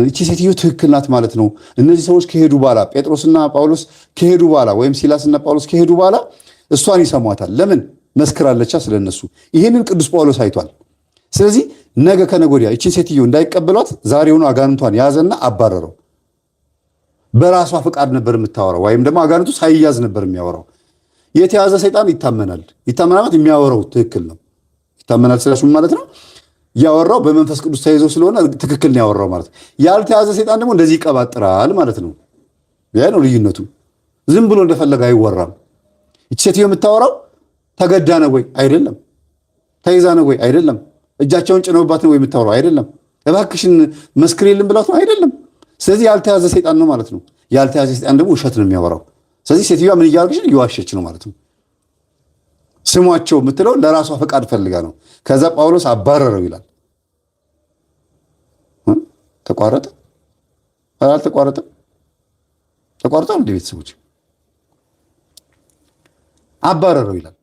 እቺ ሴትዮ ትክክል ናት ማለት ነው። እነዚህ ሰዎች ከሄዱ በኋላ ጴጥሮስና ጳውሎስ ከሄዱ በኋላ ወይም ሲላስና ጳውሎስ ከሄዱ በኋላ እሷን ይሰሟታል። ለምን? መስክራለቻ ስለነሱ። ይህንን ቅዱስ ጳውሎስ አይቷል። ስለዚህ ነገ ከነገ ወዲያ እቺን ሴትዮ እንዳይቀበሏት ዛሬውኑ አጋንንቷን ያዘና አባረረው። በራሷ ፍቃድ ነበር የምታወራው፣ ወይም ደግሞ አጋንንቱ ሳይያዝ ነበር የሚያወራው። የተያዘ ሰይጣን ይታመናል። ይታመናል የሚያወራው ትክክል ነው። ይታመናል ስለሱ ማለት ነው። ያወራው በመንፈስ ቅዱስ ተይዞ ስለሆነ ትክክል ነው ያወራው ማለት ነው። ያልተያዘ ሰይጣን ደግሞ እንደዚህ ይቀባጥራል ማለት ነው። ያ ነው ልዩነቱ። ዝም ብሎ እንደፈለገ አይወራም። እቺ ሴትዮ የምታወራው ተገዳ ነው ወይ? አይደለም። ተይዛ ነው ወይ? አይደለም። እጃቸውን ጭነውባት ነው ወይ የምታወራው? አይደለም። እባክሽን መስክሪልን ብላት ነው? አይደለም። ስለዚህ ያልተያዘ ሰይጣን ነው ማለት ነው። ያልተያዘ ሰይጣን ደግሞ ውሸት ነው የሚያወራው። ስለዚህ ሴትዮዋ ምን እያደረገች ነው? እየዋሸች ነው ማለት ነው። ስሟቸው የምትለው ለራሷ ፈቃድ ፈልጋ ነው። ከዛ ጳውሎስ አባረረው ይላል። ተቋረጠ? አልተቋረጠም? ተቋርጧል። እንደ ቤተሰቦች አባረረው ይላል።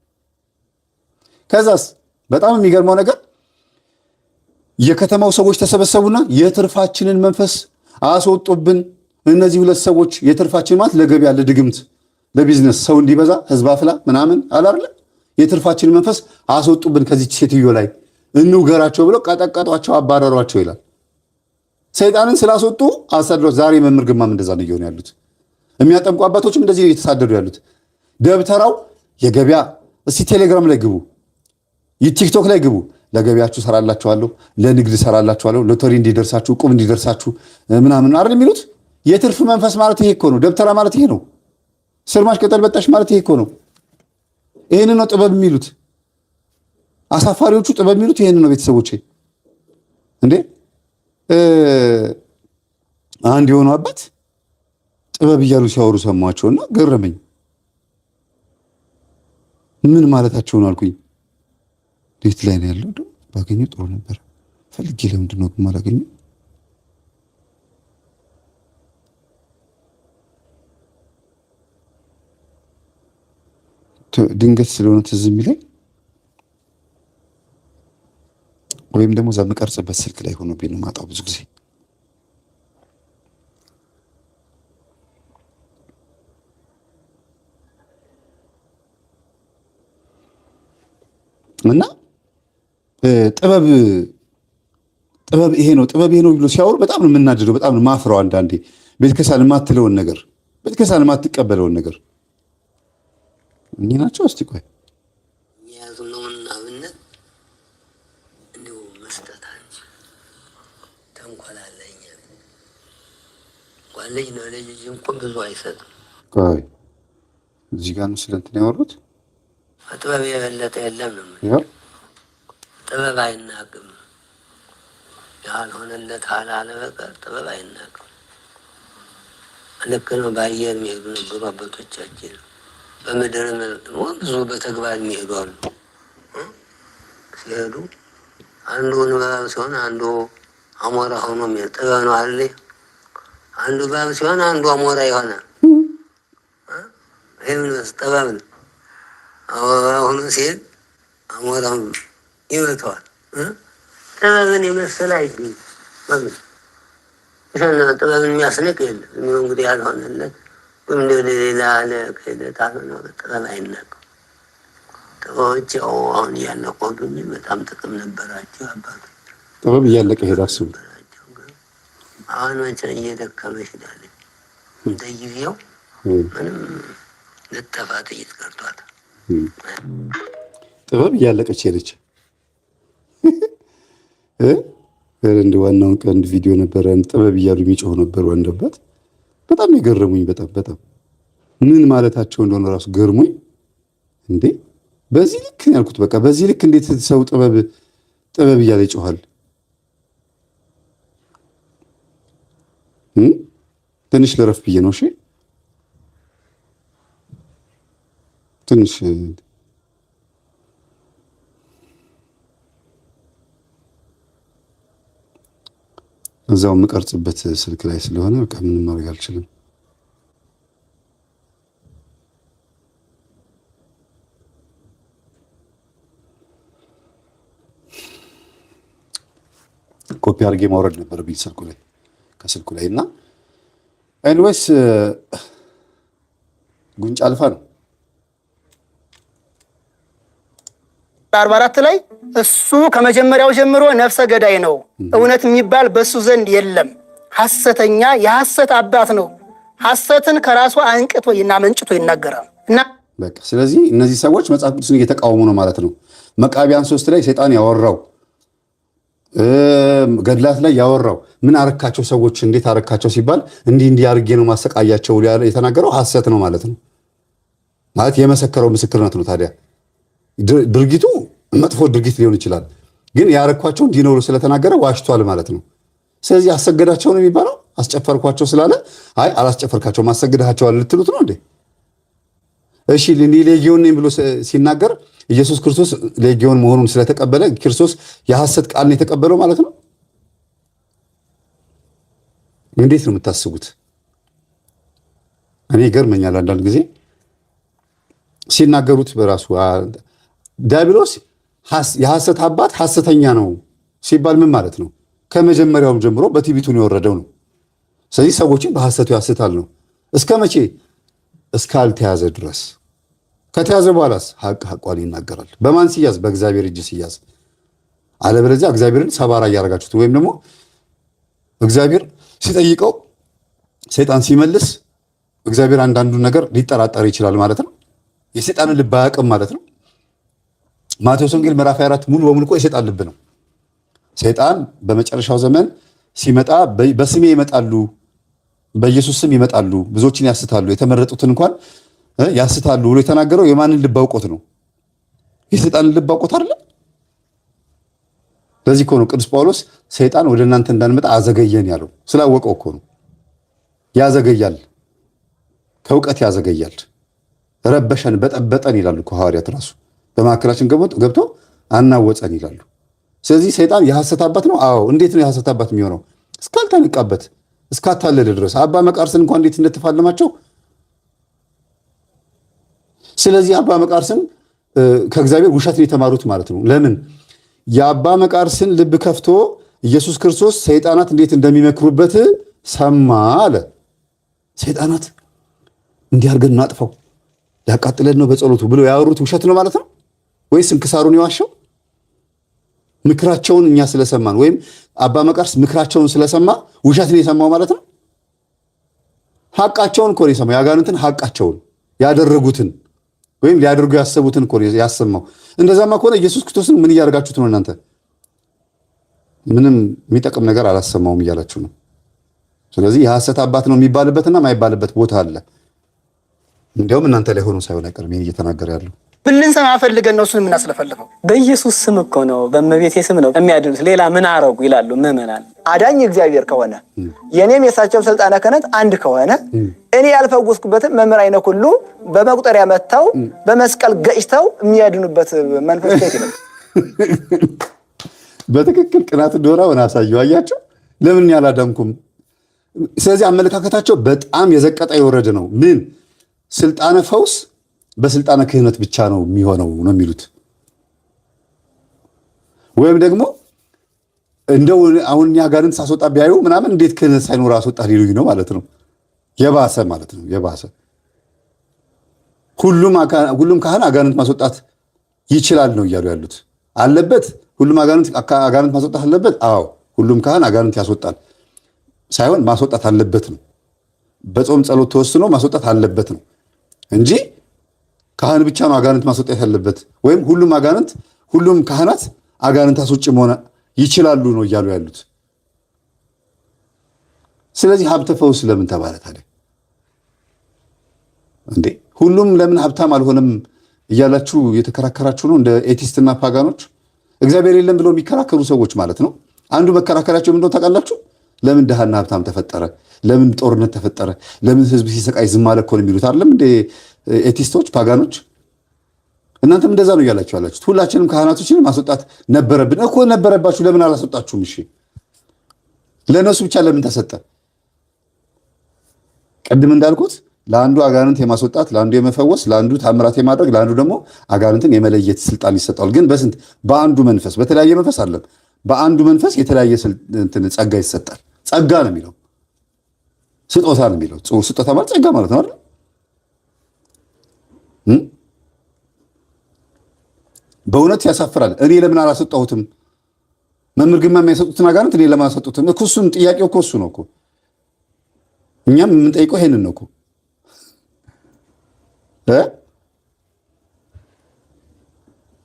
ከዛስ በጣም የሚገርመው ነገር የከተማው ሰዎች ተሰበሰቡና የትርፋችንን መንፈስ አስወጡብን። እነዚህ ሁለት ሰዎች የትርፋችን ማለት ለገበያ ለድግምት ለቢዝነስ ሰው እንዲበዛ ህዝብ አፍላ ምናምን አላርለ የትርፋችን መንፈስ አስወጡብን ከዚች ሴትዮ ላይ እንውገራቸው ብለው ቀጠቀጧቸው፣ አባረሯቸው ይላል። ሰይጣንን ስላስወጡ አሳድሯት። ዛሬ መምህር ግርማም እንደዛ ነው እየሆኑ ያሉት። የሚያጠምቁ አባቶችም እንደዚህ ነው እየተሳደዱ ያሉት። ደብተራው የገበያ እስቲ ቴሌግራም ላይ ግቡ፣ ቲክቶክ ላይ ግቡ። ለገበያችሁ ሰራላችኋለሁ፣ ለንግድ ሰራላችኋለሁ፣ ሎተሪ እንዲደርሳችሁ፣ ቁም እንዲደርሳችሁ ምናምን አይደል የሚሉት። የትርፍ መንፈስ ማለት ይሄ እኮ ነው። ደብተራ ማለት ይሄ ነው። ስርማሽ ቅጠል በጣሽ ማለት ይሄ እኮ ነው። ይሄን ነው ጥበብ የሚሉት። አሳፋሪዎቹ ጥበብ የሚሉት ይሄን ነው። ቤተሰቦቼ እንዴ አንድ የሆኑ አባት ጥበብ እያሉ ሲያወሩ ሰማቸውና ገረመኝ። ምን ማለታቸው ነው አልኩኝ። ቤት ላይ ነው ያለው። ባገኘው ጥሩ ነበር። ፈልጌ ለምንድን ነው የማላገኘው? ድንገት ስለሆነ ትዝ የሚለኝ ወይም ደግሞ እዛ የምቀርጽበት ስልክ ላይ ሆኖ ነው የማጣው ብዙ ጊዜ። እና ጥበብ ይሄ ነው ጥበብ ይሄ ነው ብሎ ሲያወሩ በጣም ነው የምናድደው፣ በጣም ነው ማፍረው። አንዳንዴ ቤተክርስቲያን የማትለውን ነገር፣ ቤተክርስቲያን የማትቀበለውን ነገር እኚህ ናቸው። እስቲ ቆይ የያዝነውን አብነት እንዲሁ መስጠት አንቺ ተንኮላለኛ እንኳን ልጅ ነው ልጅ እንኳን ብዙ አይሰጥም። ቆይ እዚህ ጋር ነው ስለ እንትን ያወሩት። ጥበብ የበለጠ የለም ነው። ጥበብ አይናቅም። ያልሆነለት አላለ በቀር ጥበብ አይናቅም። ልክ ነው። በአየር የሚሄዱ ነበሩ አባቶቻችን። በምድር ብዙ በተግባር የሚሄዱ አሉ። ሲሄዱ አንዱ እባብ ሲሆን አንዱ አሞራ ሆኖ የሚሄድ ጥበብ ነው አለ። አንዱ እባብ ሲሆን አንዱ አሞራ ይሆናል። ይህ ምን ጥበብ ነው? አሁኑ ሲሄድ አሞራውን ይመተዋል። ጥበብን የመሰለ አይገኝም። ጥበብን የሚያስንቅ የለም። እንግዲህ ያልሆነለት ወይም ሌላ ክህደት አልሆነ ጥበብ አይናቅም። ጥበቦች አሁን እያለቁ በጣም ጥቅም ነበራቸው። አባቶች ጥበብ እያለቀ ሄዳ አስቡ። አሁን መቼ እየደከመ ሄዳለች። እንደ ጊዜው ምንም ልጠፋ ጥይት ቀርቷታል። ጥበብ እያለቀች ሄደች። እንደ ዋናውን ቀን ቪዲዮ ነበረ ጥበብ እያሉ የሚጮሁ ነበሩ። አንደበት በጣም የገረሙኝ በጣም ምን ማለታቸው እንደሆነ ራሱ ገርሙኝ። እንዴ በዚህ ልክ ያልኩት በቃ በዚህ ልክ እንዴት ሰው ጥበብ እያለ ይጮሃል? ትንሽ ለረፍ ብዬ ነው። እሺ ትንሽ እዛው የምቀርጽበት ስልክ ላይ ስለሆነ በቃ ምንም ማድረግ አልችልም። ኮፒ አድርጌ ማውረድ ነበረብኝ ከስልኩ ላይ እና ኤኒዌይስ ጉንጭ አልፋ ነው 44 ላይ እሱ ከመጀመሪያው ጀምሮ ነፍሰ ገዳይ ነው፣ እውነት የሚባል በሱ ዘንድ የለም፣ ሐሰተኛ የሐሰት አባት ነው፣ ሐሰትን ከራሱ አንቅቶ መንጭቶ ይናገራል እና በቃ ስለዚህ እነዚህ ሰዎች መጽሐፍ ቅዱስን እየተቃወሙ ነው ማለት ነው። መቃቢያን 3 ላይ ሰይጣን ያወራው ገድላት ላይ ያወራው ምን አረካቸው ሰዎች እንዴት አረካቸው ሲባል እንዲህ አርጌ ነው ማሰቃያቸው የተናገረው ሐሰት ነው ማለት ነው። ማለት የመሰከረው ምስክርነት ነው። ታዲያ ድርጊቱ መጥፎ ድርጊት ሊሆን ይችላል፣ ግን ያረኳቸው እንዲኖሩ ስለተናገረ ዋሽቷል ማለት ነው። ስለዚህ አሰገዳቸው ነው የሚባለው። አስጨፈርኳቸው ስላለ አይ አላስጨፈርካቸው ማሰገዳቸዋል ልትሉት ነው እንዴ? እሺ ሌጊዮን ነኝ ብሎ ሲናገር ኢየሱስ ክርስቶስ ሌጊዮን መሆኑን ስለተቀበለ ክርስቶስ የሐሰት ቃል ነው የተቀበለው ማለት ነው። እንዴት ነው የምታስቡት? እኔ ይገርመኛል አንዳንድ ጊዜ ሲናገሩት በራሱ ዲያብሎስ የሐሰት አባት ሐሰተኛ ነው ሲባል ምን ማለት ነው? ከመጀመሪያውም ጀምሮ በትዕቢቱ ነው የወረደው ነው። ስለዚህ ሰዎችን በሐሰቱ ያስታል ነው። እስከ መቼ? እስካልተያዘ ድረስ። ከተያዘ በኋላስ ሐቋን ይናገራል። በማን ሲያዝ? በእግዚአብሔር እጅ ሲያዝ። አለበለዚያ እግዚአብሔርን ሰባራ እያደረጋችሁት ወይም ደግሞ እግዚአብሔር ሲጠይቀው ሰይጣን ሲመልስ እግዚአብሔር አንዳንዱን ነገር ሊጠራጠር ይችላል ማለት ነው። የሰይጣንን ልብ አያውቅም ማለት ነው። ማቴዎስ ወንጌል ምዕራፍ 24 ሙሉ በሙሉ እኮ የሰይጣን ልብ ነው። ሰይጣን በመጨረሻው ዘመን ሲመጣ በስሜ ይመጣሉ፣ በኢየሱስ ስም ይመጣሉ፣ ብዙዎችን ያስታሉ፣ የተመረጡትን እንኳን ያስታሉ ብሎ የተናገረው የማንን ልብ አውቆት ነው? የሰይጣንን ልብ አውቆት አይደለ? ለዚህ እኮ ነው ቅዱስ ጳውሎስ ሰይጣን ወደ እናንተ እንዳንመጣ አዘገየን ያለው። ስላወቀው እኮ ነው። ያዘገያል፣ ከእውቀት ያዘገያል። ረበሸን በጠበጠን ይላሉ እኮ ሐዋርያት ራሱ በመካከላችን ገብቶ አናወፀን ይላሉ። ስለዚህ ሰይጣን የሐሰት አባት ነው። አዎ። እንዴት ነው የሐሰት አባት የሚሆነው? እስካልተነቃበት እስካታለለ ድረስ አባ መቃርስን እንኳን እንዴት እንደተፋለማቸው። ስለዚህ አባ መቃርስን ከእግዚአብሔር ውሸትን የተማሩት ማለት ነው። ለምን? የአባ መቃርስን ልብ ከፍቶ ኢየሱስ ክርስቶስ ሰይጣናት እንዴት እንደሚመክሩበት ሰማ አለ። ሰይጣናት እንዲህ አድርገን እናጥፋው ያቃጥለን ነው በጸሎቱ ብሎ ያወሩት ውሸት ነው ማለት ነው ወይስ እንክሳሩን የዋሸው? ምክራቸውን እኛ ስለሰማን ወይም አባ መቃርስ ምክራቸውን ስለሰማ ውሸት ነው የሰማው ማለት ነው። ሐቃቸውን እኮ ነው የሰማው። ያጋንንትን ሐቃቸውን ያደረጉትን ወይም ሊያደርጉ ያሰቡትን እኮ ነው ያሰማው። እንደዛማ ከሆነ ኢየሱስ ክርስቶስን ምን እያደረጋችሁት ነው እናንተ? ምንም የሚጠቅም ነገር አላሰማውም እያላችሁ ነው። ስለዚህ የሐሰት አባት ነው የሚባልበትና የማይባልበት ቦታ አለ። እንዲያውም እናንተ ላይ ሆኖ ሳይሆን አይቀርም ይሄን እየተናገረ ያለው። ብንሰማ ፈልገን ነው እሱን የምናስለፈልፈው። በኢየሱስ ስም እኮ ነው በእመቤቴ ስም ነው የሚያድኑት። ሌላ ምን አረጉ ይላሉ ምዕመናን። አዳኝ እግዚአብሔር ከሆነ የኔም የሳቸው ስልጣነ ክህነት አንድ ከሆነ እኔ ያልፈወስኩበትን መምህር አይነ ሁሉ በመቁጠሪያ መተው በመስቀል ገጭተው የሚያድኑበት መንፈስ ከየት ነው? በትክክል ቅናት እንደሆነ ሆነ አሳየው። አያቸው ለምን ያላዳንኩም? ስለዚህ አመለካከታቸው በጣም የዘቀጠ የወረደ ነው። ምን ስልጣነ ፈውስ በስልጣነ ክህነት ብቻ ነው የሚሆነው ነው የሚሉት። ወይም ደግሞ እንደው አሁን ያጋንንት ሳስወጣ ቢያዩ ምናምን እንዴት ክህነት ሳይኖር አስወጣ ሊሉኝ ነው ማለት ነው። የባሰ ማለት ነው የባሰ። ሁሉም ካህን አጋንንት ማስወጣት ይችላል ነው እያሉ ያሉት። አለበት ሁሉም አጋንንት ማስወጣት አለበት። አዎ ሁሉም ካህን አጋንንት ያስወጣል ሳይሆን ማስወጣት አለበት ነው። በጾም ጸሎት ተወስኖ ማስወጣት አለበት ነው እንጂ ካህን ብቻ ነው አጋንንት ማስወጣት ያለበት ወይም ሁሉም ካህናት አጋንንት አስወጪ መሆን ይችላሉ ነው እያሉ ያሉት። ስለዚህ ሀብተ ፈውስ ለምን ተባለ ታዲያ እንዴ? ሁሉም ለምን ሀብታም አልሆነም እያላችሁ የተከራከራችሁ ነው እንደ ኤቲስትና ፓጋኖች። እግዚአብሔር የለም ብለው የሚከራከሩ ሰዎች ማለት ነው። አንዱ መከራከሪያቸው ምንድነው ታውቃላችሁ? ለምን ድሃና ሀብታም ተፈጠረ? ለምን ጦርነት ተፈጠረ? ለምን ህዝብ ሲሰቃይ ዝም አለ እኮ ነው የሚሉት አይደለም እንደ ኤቲስቶች ፓጋኖች። እናንተም እንደዛ ነው እያላችሁ ያላችሁት። ሁላችንም ካህናቶችን ማስወጣት ነበረብን እኮ። ነበረባችሁ፣ ለምን አላስወጣችሁም? እሺ ለነሱ ብቻ ለምን ተሰጠ? ቅድም እንዳልኩት ለአንዱ አጋንንት የማስወጣት፣ ለአንዱ የመፈወስ፣ ለአንዱ ታምራት የማድረግ፣ ለአንዱ ደግሞ አጋንንትን የመለየት ስልጣን ይሰጣል። ግን በስንት? በአንዱ መንፈስ። በተለያየ መንፈስ አለም። በአንዱ መንፈስ የተለያየ ጸጋ ይሰጣል። ጸጋ ነው የሚለው ስጦታ ነው የሚለው ስጦታ ማለት ጸጋ ማለት ነው አይደል? በእውነት ያሳፍራል። እኔ ለምን አላሰጣሁትም? መምህር ግርማ የሚያሰጡትን አጋንንት እኔ ለምን አላሰጡትም? እሱን ጥያቄው እኮ እሱ ነው እኮ። እኛም የምንጠይቀው ይሄንን ነው እኮ።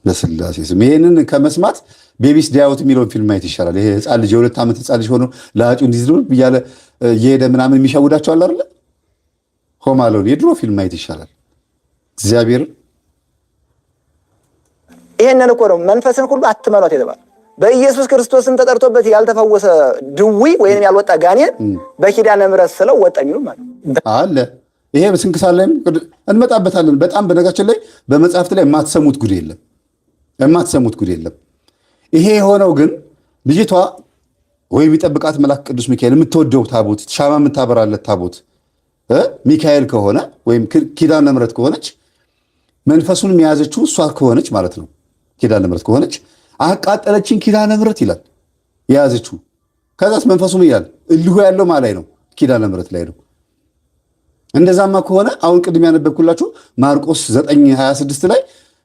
በስላሴ ስም ይሄንን ከመስማት ቤቢስ ዳያውት የሚለውን ፊልም ማየት ይሻላል። ይሄ ህፃን ልጅ የ2 ዓመት ህፃን ልጅ ሆኖ ለአጩ እንዲዝሉ እያለ እየሄደ ምናምን የሚሸውዳቸው አለ አይደለ? ሆም አሎን የድሮ ፊልም ማየት ይሻላል። እግዚአብሔር ይሄንን እኮ ነው መንፈስን ሁሉ አትመኗት የተባለ። በኢየሱስ ክርስቶስን ተጠርቶበት ያልተፈወሰ ድዊ ወይንም ያልወጣ ጋኔን በኪዳነ ምሕረት ስለው ወጣ የሚሉ ማለት አለ። ይሄ በስንክሳር ላይም እንመጣበታለን። በጣም በነገራችን ላይ በመጽሐፍት ላይ የማትሰሙት ጉድ የለም። ይሄ የሆነው ግን ልጅቷ ወይ የሚጠብቃት መልአክ ቅዱስ ሚካኤል የምትወደው ታቦት ሻማ የምታበራለት ታቦት ሚካኤል ከሆነ ወይም ኪዳነ ምሕረት ከሆነች መንፈሱን የያዘችው እሷ ከሆነች ማለት ነው። ኪዳነ ምሕረት ከሆነች አቃጠለችን ኪዳነ ምሕረት ይላል የያዘችው። ከዛስ መንፈሱ ምን ይላል? እልሁ ያለው ማ ላይ ነው? ኪዳነ ምሕረት ላይ ነው። እንደዛማ ከሆነ አሁን ቅድም ያነበብኩላችሁ ማርቆስ 9:26 ላይ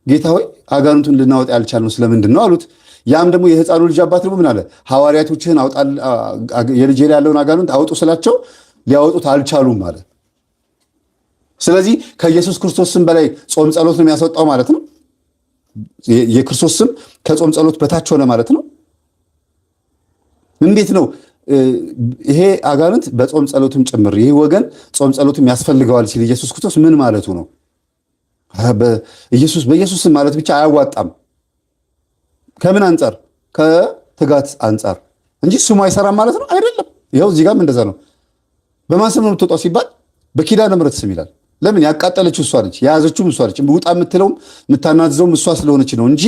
ጌታ ሆይ አጋንንቱን ልናወጣ ያልቻልነው ስለምንድን ነው አሉት። ያም ደግሞ የህፃኑ ልጅ አባት ደግሞ ምን አለ? ሐዋርያቶችህን የልጄ ላይ ያለውን አጋንንት አውጡ ስላቸው ሊያወጡት አልቻሉም ማለት። ስለዚህ ከኢየሱስ ክርስቶስ ስም በላይ ጾም ጸሎት ነው የሚያስወጣው ማለት ነው። የክርስቶስ ስም ከጾም ጸሎት በታች ሆነ ማለት ነው። እንዴት ነው ይሄ አጋንንት በጾም ጸሎትም ጭምር ይሄ ወገን ጾም ጸሎትም ያስፈልገዋል ሲል ኢየሱስ ክርስቶስ ምን ማለቱ ነው? በኢየሱስ ስም ማለት ብቻ አያዋጣም። ከምን አንጻር? ከትጋት አንጻር እንጂ ስሙ አይሰራም ማለት ነው አይደለም። ይኸው እዚህ ጋርም እንደዛ ነው። በማን ስም ነው የምትወጣው ሲባል በኪዳነ ምሕረት ስም ይላል። ለምን? ያቃጠለችው እሷ ነች፣ የያዘችውም እሷ ነች፣ ውጣ የምትለውም የምታናዝዘውም እሷ ስለሆነች ነው እንጂ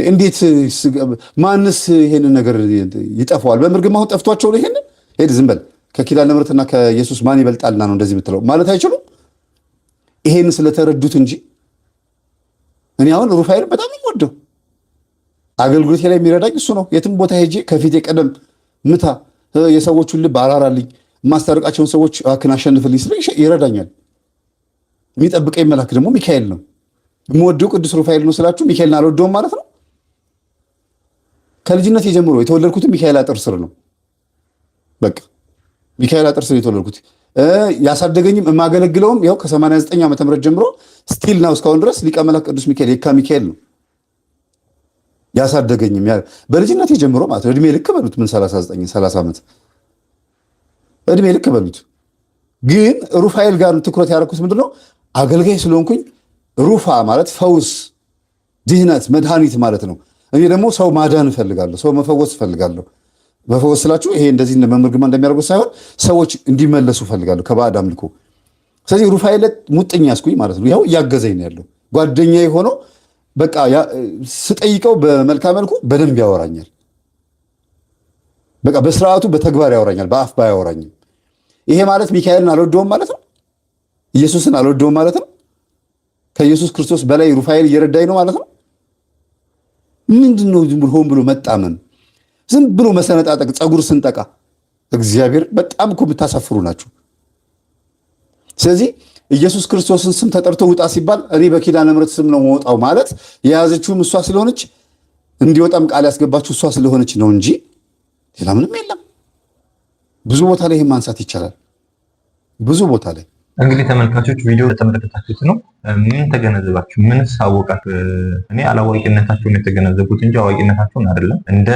እንዴት ማንስ ይሄንን ነገር ይጠፋዋል? በምርግም አሁን ጠፍቷቸው ነው ይሄንን ሄድ ዝም በል ከኪዳነ ምሕረትና ከኢየሱስ ማን ይበልጣልና ነው እንደዚህ የምትለው ማለት አይችሉም። ይሄን ስለተረዱት እንጂ እኔ አሁን ሩፋኤል በጣም የምወደው አገልግሎቴ ላይ የሚረዳኝ እሱ ነው። የትም ቦታ ሄጄ ከፊቴ ቀደም ምታ የሰዎቹን ልብ አራራልኝ የማስታረቃቸውን ሰዎች እባክህን አሸንፍልኝ ስለ ይረዳኛል። የሚጠብቀኝ መልአክ ደግሞ ሚካኤል ነው። የምወደው ቅዱስ ሩፋኤል ነው ስላችሁ ሚካኤልን አልወደውም ማለት ነው። ከልጅነት ጀምሮ የተወለድኩት ሚካኤል አጥር ስር ነው። በቃ ሚካኤል አጥር ስር የተወለድኩት ያሳደገኝም የማገለግለውም ያው ከ89 ዓመተ ምህረት ጀምሮ ስቲል ነው እስካሁን ድረስ ሊቀ መላእክት ቅዱስ ሚካኤል የካ ሚካኤል ነው ያሳደገኝም በልጅነት ጀምሮ ማለት ነው። እድሜ ልክ በሉት ምን 39 30 ዓመት እድሜ ልክ በሉት። ግን ሩፋኤል ጋር ትኩረት ያደረኩት ምንድነው? አገልጋይ ስለሆንኩኝ ሩፋ ማለት ፈውስ፣ ድህነት፣ መድኃኒት ማለት ነው። እኔ ደግሞ ሰው ማዳን እፈልጋለሁ፣ ሰው መፈወስ እፈልጋለሁ። መፈወስ ስላችሁ ይሄ እንደዚህ መምህር ግርማ እንደሚያደርጉት ሳይሆን ሰዎች እንዲመለሱ እፈልጋለሁ ከባዕድ አምልኮ። ስለዚህ ሩፋኤል ሙጥኝ ያስኩኝ ማለት ነው። ያው እያገዘኝ ነው ያለው ጓደኛዬ ሆኖ በቃ ስጠይቀው በመልካም መልኩ በደንብ ያወራኛል። በቃ በስርዓቱ በተግባር ያወራኛል፣ በአፍ ባያወራኝም። ይሄ ማለት ሚካኤልን አልወደውም ማለት ነው። ኢየሱስን አልወደውም ማለት ነው። ከኢየሱስ ክርስቶስ በላይ ሩፋኤል እየረዳኝ ነው ማለት ነው። ምንድነው ዝም ብሎ ሆን ብሎ መጣመን፣ ዝም ብሎ መሰነጣጠቅ፣ ፀጉር ስንጠቃ። እግዚአብሔር በጣም እኮ የምታሳፍሩ ናችሁ። ስለዚህ ኢየሱስ ክርስቶስን ስም ተጠርቶ ውጣ ሲባል እኔ በኪዳነ ምሕረት ስም ነው መውጣው ማለት የያዘችውም እሷ ስለሆነች እንዲወጣም ቃል ያስገባችሁ እሷ ስለሆነች ነው እንጂ ሌላ ምንም የለም። ብዙ ቦታ ላይ ይህን ማንሳት ይቻላል። ብዙ ቦታ ላይ እንግዲህ ተመልካቾች ቪዲዮ ተመለከታችሁት ነው። ምን ተገነዘባችሁ? ምንስ አወቃችሁ? እኔ አላዋቂነታችሁን የተገነዘቡት እንጂ አዋቂነታችሁን አይደለም። እንደ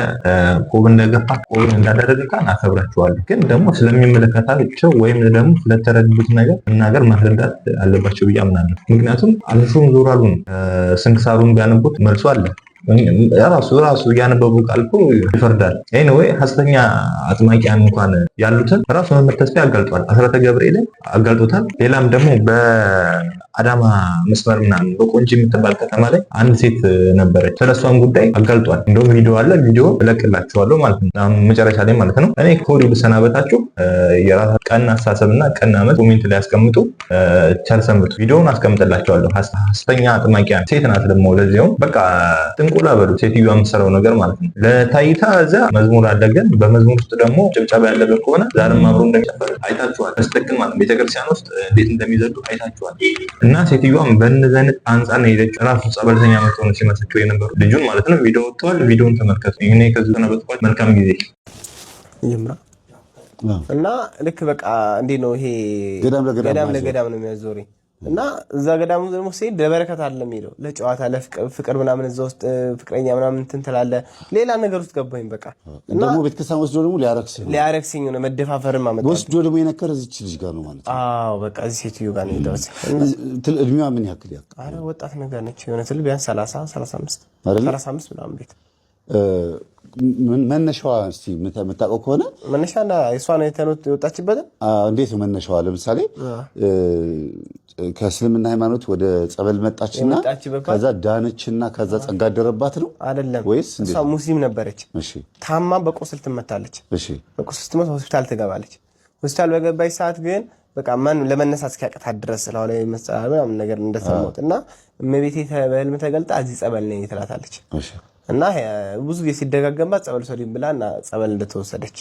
ቆብ እንደገፋ ቆብ እንዳደረገ ካን አከብራችኋለሁ። ግን ደግሞ ስለሚመለከታቸው ወይም ደግሞ ስለተረዱት ነገር መናገር ማስረዳት አለባቸው ብዬ አምናለሁ። ምክንያቱም አልፎም ዞራሉ ስንክሳሩን ቢያነቡት መልሶ አለ። ራሱ እያነበቡ ቃል እኮ ይፈርዳል። ኤኒዌይ ሐሰተኛ አጥማቂያን እንኳን ያሉትን ራሱ መምህር ተስፋዬ አጋልጧል። አስራተ ገብርኤልን አጋልጦታል። ሌላም ደግሞ አዳማ መስመር ምናምን በቆንጂ የምትባል ከተማ ላይ አንድ ሴት ነበረች። ስለሷም ጉዳይ አጋልጧል። እንደውም ቪዲዮ አለ፣ ቪዲዮ እለቅላችኋለሁ ማለት ነው መጨረሻ ላይ ማለት ነው። እኔ ከወዲሁ ልሰናበታችሁ። የራሳችሁ ቀና አስተሳሰብና ቀና አመት ኮሜንት ላይ ያስቀምጡ። ቸር ሰንብቱ። ቪዲዮውን አስቀምጥላችኋለሁ። ሐሰተኛ አጥማቂያ ሴት ናት ደግሞ ለዚያው በቃ ጥንቁላ በሉ ሴትዮዋ የምትሰራው ነገር ማለት ነው። ለታይታ እዛ መዝሙር አለ፣ ግን በመዝሙር ውስጥ ደግሞ ጭብጨባ ያለበት ከሆነ ዛሬም አብሮ እንደሚጨፈር አይታችኋል። በስትክክል ማለት ቤተክርስቲያን ውስጥ እንዴት እንደሚዘሉ አይታችኋል። እና ሴትዮዋም በእነዚህ አይነት አንጻር ነው ሄደች። ራሱ ጸበልተኛ መጥቶ ነው ሲመሰክሩ የነበሩ ልጁን ማለት ነው። ቪዲዮ ወጥቷል። ቪዲዮውን ተመልከቱ። እኔ ከዚህ ተነበጥኳት። መልካም ጊዜ እና ልክ በቃ እንዴት ነው ይሄ ገዳም ለገዳም ነው የሚያዞረኝ እና እዛ ገዳሙ ደግሞ ሲሄድ ለበረከት አይደለም የሚለው ለጨዋታ ለፍቅር ምናምን እዛ ውስጥ ፍቅረኛ ምናምን እንትን ትላለህ። ሌላ ነገር ውስጥ ገባኝ በቃ እና ደግሞ ቤተክርስቲያን ወስዶ ደግሞ ሊያረክስኝ ነው መደፋፈርም አመጣ ወስዶ ደግሞ የነከረ እዚች ልጅ ጋር ነው ማለት ነው። አዎ በቃ እዚህ ሴትዮ ጋር ነው የደረሰ። እድሜዋ ምን ያክል አረ ወጣት ነገር ነች የሆነ ትል ቢያንስ 35 ምናምን ቤት መነሻዋ እስቲ የምታውቀው ከሆነ መነሻና እሷ ነው የወጣችበት። እንዴት ነው መነሻዋ? ለምሳሌ ከእስልምና ሃይማኖት ወደ ጸበል መጣችና ከዛ ዳነችና ከዛ ጸጋ አደረባት ነው አይደለም ወይስ? እሷ ሙስሊም ነበረች። እሺ ታማ በቁስል ትመታለች። እሺ በቁስል ትመታ ሆስፒታል ትገባለች። ሆስፒታል በገባች ሰዓት ግን በቃ ማን ለመነሳት እስኪያቅታት ድረስ ስለ ላይ መስጠት ምናምን ነገር እንደሰማሁት እና እመቤቴ በህልም ተገልጣ እዚህ ጸበል ነኝ ትላታለች። እሺ እና ብዙ ጊዜ ሲደጋገምባት ጸበል ሰሪም ብላና ጸበል እንደተወሰደች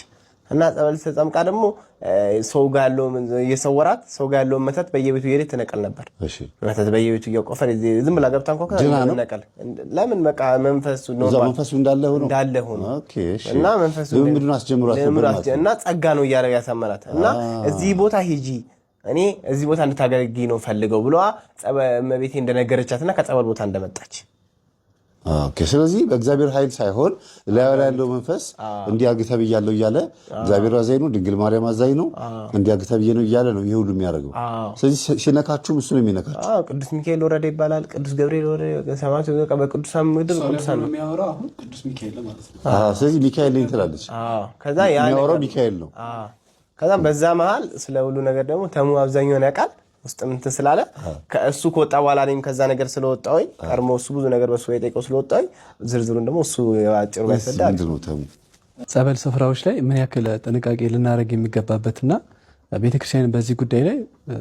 እና ጸበል ተጠምቃ ደግሞ ሰው ጋር ያለው የሰወራት ሰው ጋር ያለው መተት በየቤቱ ይሄድ ትነቀል ነበር። እሺ መተት በየቤቱ እየቆፈረ ዝም ብላ ገብታ እንኳን ትነቀል። ለምን በቃ መንፈሱ ነው መንፈሱ እንዳለ ሆኖ ኦኬ። እሺ እና መንፈሱ ምንድነው አስጀምሯት እና ጸጋ ነው እያደረገ ያሳመናት እና እዚህ ቦታ ሂጂ እኔ እዚህ ቦታ እንድታገለግይ ነው ፈልገው ብሏ እመቤቴ እንደነገረቻትና ከጸበል ቦታ እንደመጣች ኦኬ። ስለዚህ በእግዚአብሔር ኃይል ሳይሆን ላይ ያለው መንፈስ እንዲያግተ ብያለሁ እያለ እግዚአብሔር አዛኝ ነው፣ ድንግል ማርያም አዛኝ ነው፣ እንዲያግተ ብዬ ነው እያለ ነው ይሄ ሁሉ የሚያደርገው። ስለዚህ ሲነካችሁም እሱ ነው የሚነካችሁ። ቅዱስ ሚካኤል ወረደ ይባላል፣ ቅዱስ ገብርኤል ወረደ ሰማዕቱ በቅዱሳን ምድር ቅዱሳን ነው የሚያወራው። አሁን ቅዱስ ሚካኤል ማለት ነው። ስለዚህ ሚካኤል ነኝ ትላለች። ከዛ የሚያወራው ሚካኤል ነው። ከዛም በዛ መሃል ስለ ሁሉ ነገር ደግሞ ተሙ አብዛኛውን ያውቃል ውስጥ እንትን ስላለ ከእሱ ከወጣ በኋላ እኔም ከዛ ነገር ስለወጣሁኝ ቀድሞ እሱ ብዙ ነገር በሱ የጠይቀው ስለወጣሁኝ ዝርዝሩን ደግሞ እሱ አጭሩ ላይ ሰዳል። ጸበል ስፍራዎች ላይ ምን ያክል ጥንቃቄ ልናደርግ የሚገባበትና ቤተክርስቲያን በዚህ ጉዳይ ላይ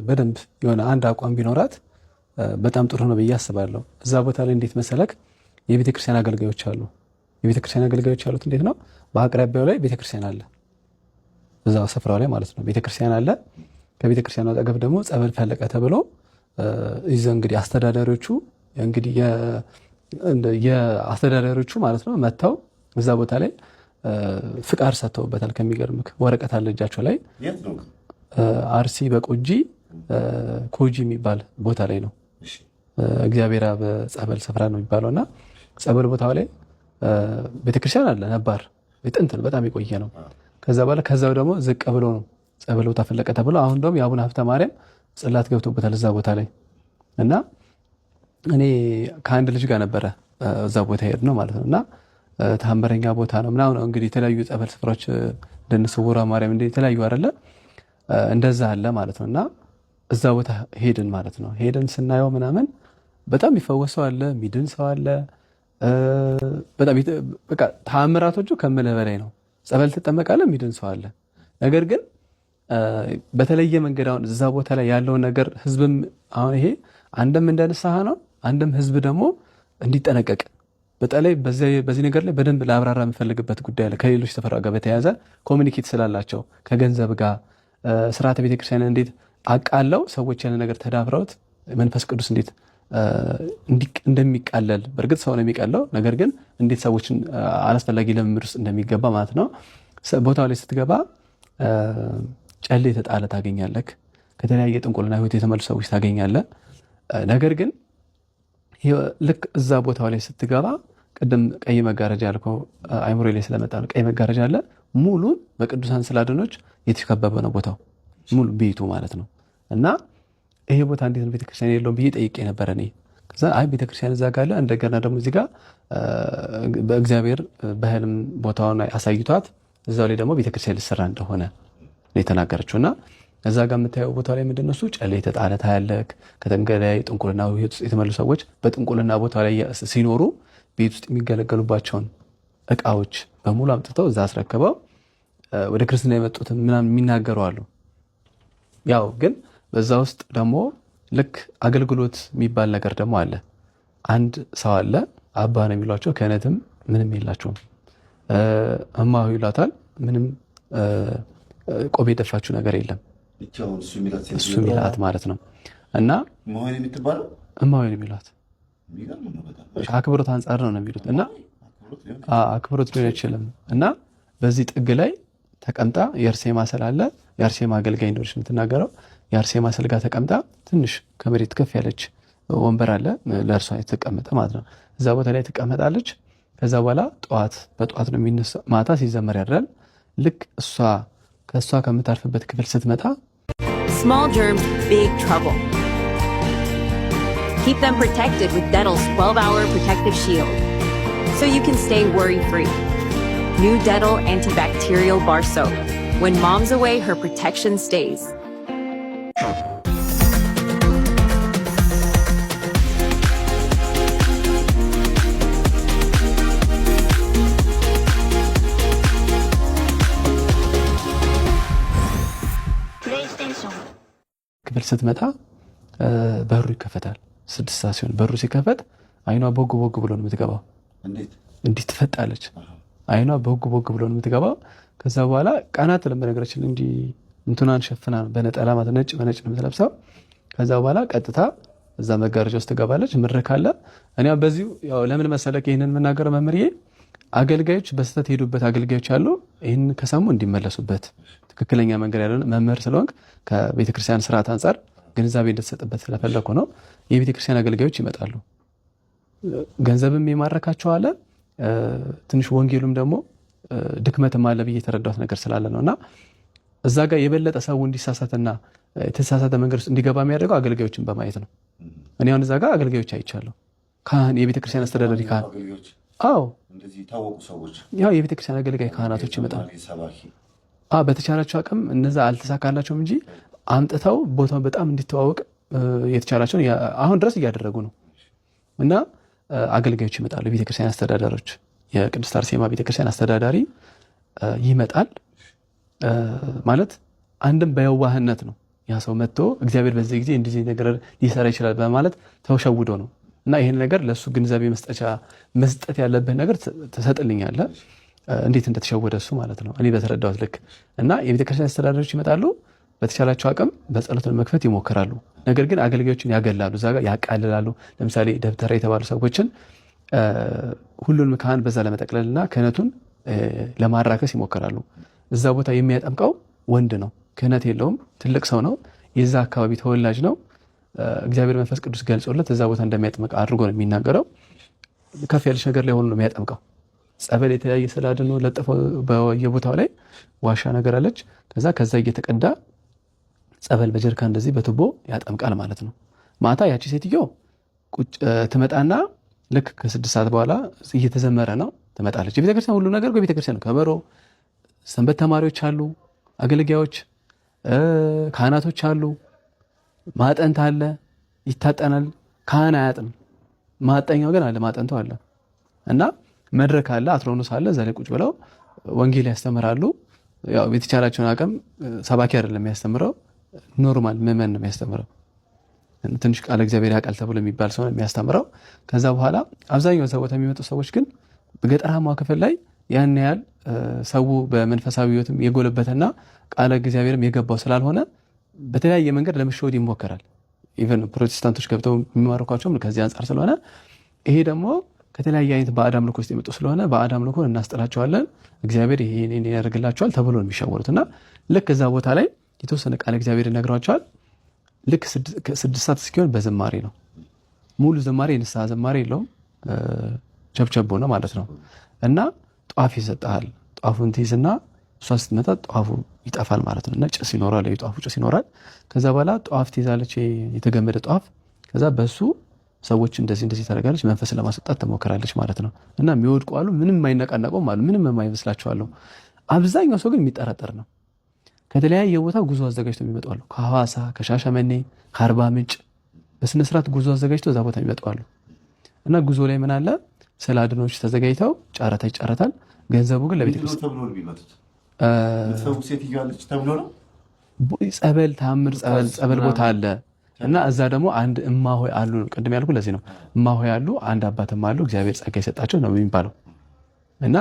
በደንብ የሆነ አንድ አቋም ቢኖራት በጣም ጥሩ ነው ብዬ አስባለሁ። እዛ ቦታ ላይ እንዴት መሰለክ የቤተክርስቲያን አገልጋዮች አሉ። የቤተክርስቲያን አገልጋዮች አሉት እንዴት ነው? በአቅራቢያው ላይ ቤተክርስቲያን አለ፣ እዛው ስፍራው ላይ ማለት ነው ቤተክርስቲያን አለ። ከቤተክርስቲያኑ አጠገብ ደግሞ ጸበል ፈለቀ ተብሎ ይዘው እንግዲህ አስተዳዳሪዎቹ እንግዲህ የአስተዳዳሪዎቹ ማለት ነው መጥተው እዛ ቦታ ላይ ፍቃድ ሰጥተውበታል። ከሚገርምክ ወረቀት አለ እጃቸው ላይ። አርሲ በቆጂ ኮጂ የሚባል ቦታ ላይ ነው። እግዚአብሔር አብ ጸበል ስፍራ ነው የሚባለውና ጸበል ቦታው ላይ ቤተክርስቲያን አለ ነባር ጥንት ነው፣ በጣም የቆየ ነው። ከዛ በኋላ ከዛው ደግሞ ዝቅ ብሎ ነው ጸበል ቦታ ፈለቀ ተብሎ አሁን ደግሞ የአቡነ ሀብተ ማርያም ጽላት ገብቶበታል እዛ ቦታ ላይ እና እኔ ከአንድ ልጅ ጋር ነበረ እዛ ቦታ ሄድ ነው ማለት ነው። እና ታምረኛ ቦታ ነው ምናምን ነው እንግዲህ የተለያዩ ጸበል ስፍራዎች እንደነ ስውሯ ማርያም እንደ የተለያዩ አይደለ እንደዛ አለ ማለት ነው። እና እዛ ቦታ ሄድን ማለት ነው። ሄድን ስናየው ምናምን በጣም ይፈወሰው አለ፣ ሚድን ሰው አለ። በጣም በቃ ታምራቶቹ ከምልህ በላይ ነው። ጸበል ትጠመቃለህ፣ ሚድን ሰው አለ። ነገር ግን በተለየ መንገድ አሁን እዛ ቦታ ላይ ያለውን ነገር ህዝብም አሁን ይሄ አንድም እንደ ንስሐ ነው፣ አንድም ህዝብ ደግሞ እንዲጠነቀቅ በተለይ በዚህ ነገር ላይ በደንብ ለአብራራ የምፈልግበት ጉዳይ አለ። ከሌሎች ተፈራ ጋር በተያያዘ ኮሚኒኬት ስላላቸው ከገንዘብ ጋር ስርዓተ ቤተክርስቲያን እንዴት አቃለው ሰዎች ያለ ነገር ተዳፍረውት መንፈስ ቅዱስ እንዴት እንደሚቃለል በእርግጥ ሰው ነው የሚቀለው፣ ነገር ግን እንዴት ሰዎችን አላስፈላጊ ልምምድ ውስጥ እንደሚገባ ማለት ነው። ቦታው ላይ ስትገባ ጨሌ የተጣለ ታገኛለህ። ከተለያየ ጥንቁልና ህይወት የተመለሱ ሰዎች ታገኛለህ። ነገር ግን ልክ እዛ ቦታው ላይ ስትገባ ቅድም ቀይ መጋረጃ ያልከው አይምሮ ላይ ስለመጣ ነው። ቀይ መጋረጃ አለ። ሙሉን በቅዱሳን ስላድኖች የተከበበ ነው ቦታው ሙሉ ቤቱ ማለት ነው። እና ይሄ ቦታ እንዴት ነው ቤተክርስቲያን የለውም ብዬ ጠይቄ ነበረ እኔ። ከዛ አይ ቤተክርስቲያን እዛ ጋር አለ፣ እንደገና ደግሞ እዚህ ጋር በእግዚአብሔር በህልም ቦታውን አሳይቷት እዛው ላይ ደግሞ ቤተክርስቲያን ሊሰራ እንደሆነ ነው የተናገረችው። እና እዛ ጋር የምታየው ቦታ ላይ ምንድነው እሱ ጨሌ የተጣለ ታያለህ። ከተንገላይ ጥንቁልና ቤት ውስጥ የተመለሱ ሰዎች በጥንቁልና ቦታ ላይ ሲኖሩ ቤት ውስጥ የሚገለገሉባቸውን እቃዎች በሙሉ አምጥተው እዛ አስረክበው ወደ ክርስትና የመጡትን ምናምን የሚናገሩ አሉ። ያው ግን በዛ ውስጥ ደግሞ ልክ አገልግሎት የሚባል ነገር ደግሞ አለ። አንድ ሰው አለ አባ ነው የሚሏቸው፣ ክህነትም ምንም የላቸውም። እማሁ ይሏታል። ምንም ቆብ የደፋችሁ ነገር የለም እሱ የሚላት ማለት ነው። እና እማሁ የሚሏት ከአክብሮት አንጻር ነው የሚሉት እና አክብሮት ሊሆን አይችልም። እና በዚህ ጥግ ላይ ተቀምጣ የአርሴማ ስዕል አለ። የአርሴማ አገልጋይ እንደሆነች የምትናገረው የአርሴማ ስዕል ጋር ተቀምጣ ትንሽ ከመሬት ከፍ ያለች ወንበር አለ ለእርሷ የተቀመጠ ማለት ነው። እዛ ቦታ ላይ ትቀመጣለች። ከዛ በኋላ በጠዋት ነው የሚነሳው። ማታ ሲዘመር ያድራል። ልክ ከእሷ ከምታርፍበት ክፍል ስትመጣ Small germs, big trouble. Keep them protected with Dettol's 12-hour protective shield, so you can stay worry-free. New Dettol antibacterial bar soap. When mom's away, her protection stays. ክፍል ስትመጣ በሩ ይከፈታል። 6 ሰዓት ሲሆን በሩ ሲከፈት አይኗ ቦግ ቦግ ብሎ ነው የምትገባው። እንዴት ትፈጣለች? አይኗ ቦግ ቦግ ብሎ ነው የምትገባው። ከዛ በኋላ ቀናት ለምነገራችን እንዲ እንትናን ሸፍና በነጠላ ማለት ነጭ በነጭ ነው የምትለብሰው። ከዛ በኋላ ቀጥታ እዛ መጋረጃ ውስጥ ትገባለች። ምድረክ አለ። እኔ በዚሁ ያው ለምን መሰለክ ይሄንን የምናገረው መምህርዬ፣ አገልጋዮች በስተት ሄዱበት አገልጋዮች አሉ። ይሄን ከሰሙ እንዲመለሱበት ትክክለኛ መንገድ ያለው መምህር ስለሆንክ ከቤተክርስቲያን ስርዓት አንጻር ግንዛቤ እንድትሰጥበት ስለፈለኩ ነው። የቤተክርስቲያን አገልጋዮች ይመጣሉ። ገንዘብም የማረካቸው አለ። ትንሽ ወንጌሉም ደግሞ ድክመትም አለ ብዬ የተረዳሁት ነገር ስላለ ነውና እዛ ጋር የበለጠ ሰው እንዲሳሳትና የተሳሳተ መንገድ ውስጥ እንዲገባ የሚያደርገው አገልጋዮችን በማየት ነው። እኔ አሁን እዛ ጋር አገልጋዮች አይቻለሁ። ካህን፣ የቤተክርስቲያን አስተዳዳሪ ካህን፣ አዎ እንደዚህ ታወቁ ሰዎች፣ ያው የቤተክርስቲያን አገልጋይ ካህናቶች ይመጣሉ። በተቻላቸው አቅም እነዛ አልተሳካላቸውም እንጂ አምጥተው ቦታውን በጣም እንዲተዋወቅ የተቻላቸውን አሁን ድረስ እያደረጉ ነው። እና አገልጋዮች ይመጣሉ። ቤተክርስቲያን አስተዳዳሪዎች፣ የቅድስት አርሴማ ቤተክርስቲያን አስተዳዳሪ ይመጣል። ማለት አንድም በየዋህነት ነው ያ ሰው መጥቶ እግዚአብሔር በዚህ ጊዜ እንደዚህ ነገር ሊሰራ ይችላል በማለት ተሸውዶ ነው። እና ይሄን ነገር ለሱ ግንዛቤ መስጠት ያለበት ነገር ተሰጥልኛለህ እንዴት እንደተሸወደ እሱ ማለት ነው እኔ በተረዳሁት ልክ። እና የቤተክርስቲያን አስተዳዳሪዎች ይመጣሉ። በተቻላቸው አቅም በጸሎትን መክፈት ይሞክራሉ። ነገር ግን አገልጋዮችን ያገላሉ፣ እዛ ጋር ያቃልላሉ። ለምሳሌ ደብተራ የተባሉ ሰዎችን ሁሉንም ካህን በዛ ለመጠቅለልና ክህነቱን ለማራከስ ይሞክራሉ። እዛ ቦታ የሚያጠምቀው ወንድ ነው፣ ክህነት የለውም፣ ትልቅ ሰው ነው፣ የዛ አካባቢ ተወላጅ ነው። እግዚአብሔር መንፈስ ቅዱስ ገልጾለት እዛ ቦታ እንደሚያጠምቅ አድርጎ ነው የሚናገረው። ከፍ ያለች ነገር ላይ ሆኖ ነው የሚያጠምቀው። ጸበል የተለያየ ስላድን ነው ለጥፈው በየቦታው ላይ ዋሻ ነገር አለች። ከዛ እየተቀዳ ጸበል በጀርካ እንደዚህ በቱቦ ያጠምቃል ማለት ነው። ማታ ያቺ ሴትዮ ትመጣና ልክ ከ6 ሰዓት በኋላ እየተዘመረ ነው ትመጣለች። የቤተክርስቲያን ሁሉ ነገር በቤተክርስቲያን ነው። ከበሮ፣ ሰንበት ተማሪዎች አሉ፣ አገልጋዮች፣ ካህናቶች አሉ፣ ማጠንት አለ፣ ይታጠናል። ካህን አያጥም፣ ማጠኛው ግን አለ፣ ማጠንቱ አለ። እና መድረክ አለ፣ አትሮኖስ አለ። እዛ ላይ ቁጭ ብለው ወንጌል ያስተምራሉ። ያው የተቻላቸውን አቅም ሰባኪ አይደለም የሚያስተምረው፣ ኖርማል ምዕመን ነው የሚያስተምረው። ትንሽ ቃለ እግዚአብሔር ያውቃል ተብሎ የሚባል ሰው ነው የሚያስተምረው። ከዛ በኋላ አብዛኛው እዛ ቦታ የሚመጡ ሰዎች ግን በገጠራማው ክፍል ላይ ያን ያህል ሰው በመንፈሳዊ ሕይወትም የጎለበተና ቃለ እግዚአብሔርም የገባው ስላልሆነ በተለያየ መንገድ ለመሸወድ ይሞከራል። ኢቨን ፕሮቴስታንቶች ገብተው የሚማርኳቸውም ከዚህ አንጻር ስለሆነ ይሄ ደግሞ ከተለያየ አይነት ባዕድ አምልኮ ውስጥ የመጡ ስለሆነ ባዕድ አምልኮን እናስጥላቸዋለን፣ እግዚአብሔር ይሄን ያደርግላቸዋል ተብሎ ነው የሚሸወሩት። እና ልክ እዛ ቦታ ላይ የተወሰነ ቃለ እግዚአብሔር ይነግሯቸዋል። ልክ 6 ሰዓት እስኪሆን በዝማሬ ነው። ሙሉ ዝማሬ፣ የንስሐ ዝማሬ የለውም፣ ቸብቸቦ ነው ማለት ነው። እና ጧፍ ይሰጣል። ጧፉን ትይዝና እሷ ስትመጣ ጧፉ ይጠፋል ማለት ነው። እና ጭስ ይኖራል፣ የጧፉ ጭስ ይኖራል። ከዛ በኋላ ጧፍ ትይዛለች፣ የተገመደ ጧፍ። ከዛ በሱ ሰዎች እንደዚህ ታደርጋለች፣ መንፈስ ለማስወጣት ትሞክራለች ማለት ነው። እና የሚወድቁ አሉ፣ ምንም የማይነቃነቁም አሉ፣ ምንም የማይመስላቸው አሉ። አብዛኛው ሰው ግን የሚጠራጠር ነው። ከተለያየ ቦታ ጉዞ አዘጋጅተው የሚመጡ አሉ። ከሐዋሳ፣ ከሻሸመኔ፣ ከአርባ ምንጭ በስነ ስርዓት ጉዞ አዘጋጅተው እዛ ቦታ የሚመጡ አሉ። እና ጉዞ ላይ ምን አለ? ስለ አድኖች ተዘጋጅተው ጨረታ ይጨረታል። ገንዘቡ ግን ለቤተ ክርስቲያን ጸበል ታምር ጸበል ቦታ አለ እና እዛ ደግሞ አንድ እማሆይ አሉ። ቅድም ያልኩ ለዚህ ነው። እማሆይ አሉ፣ አንድ አባትም አሉ። እግዚአብሔር ጸጋ የሰጣቸው ነው የሚባለው። እና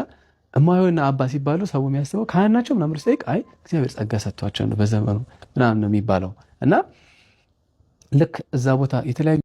እማሆይና አባ ሲባሉ ሰው የሚያስበው ካህን ናቸው ምናምን ሲጠይቅ አይ እግዚአብሔር ጸጋ ሰጥቷቸው ነው በዘመኑ ምናምን ነው የሚባለው። እና ልክ እዛ ቦታ የተለያዩ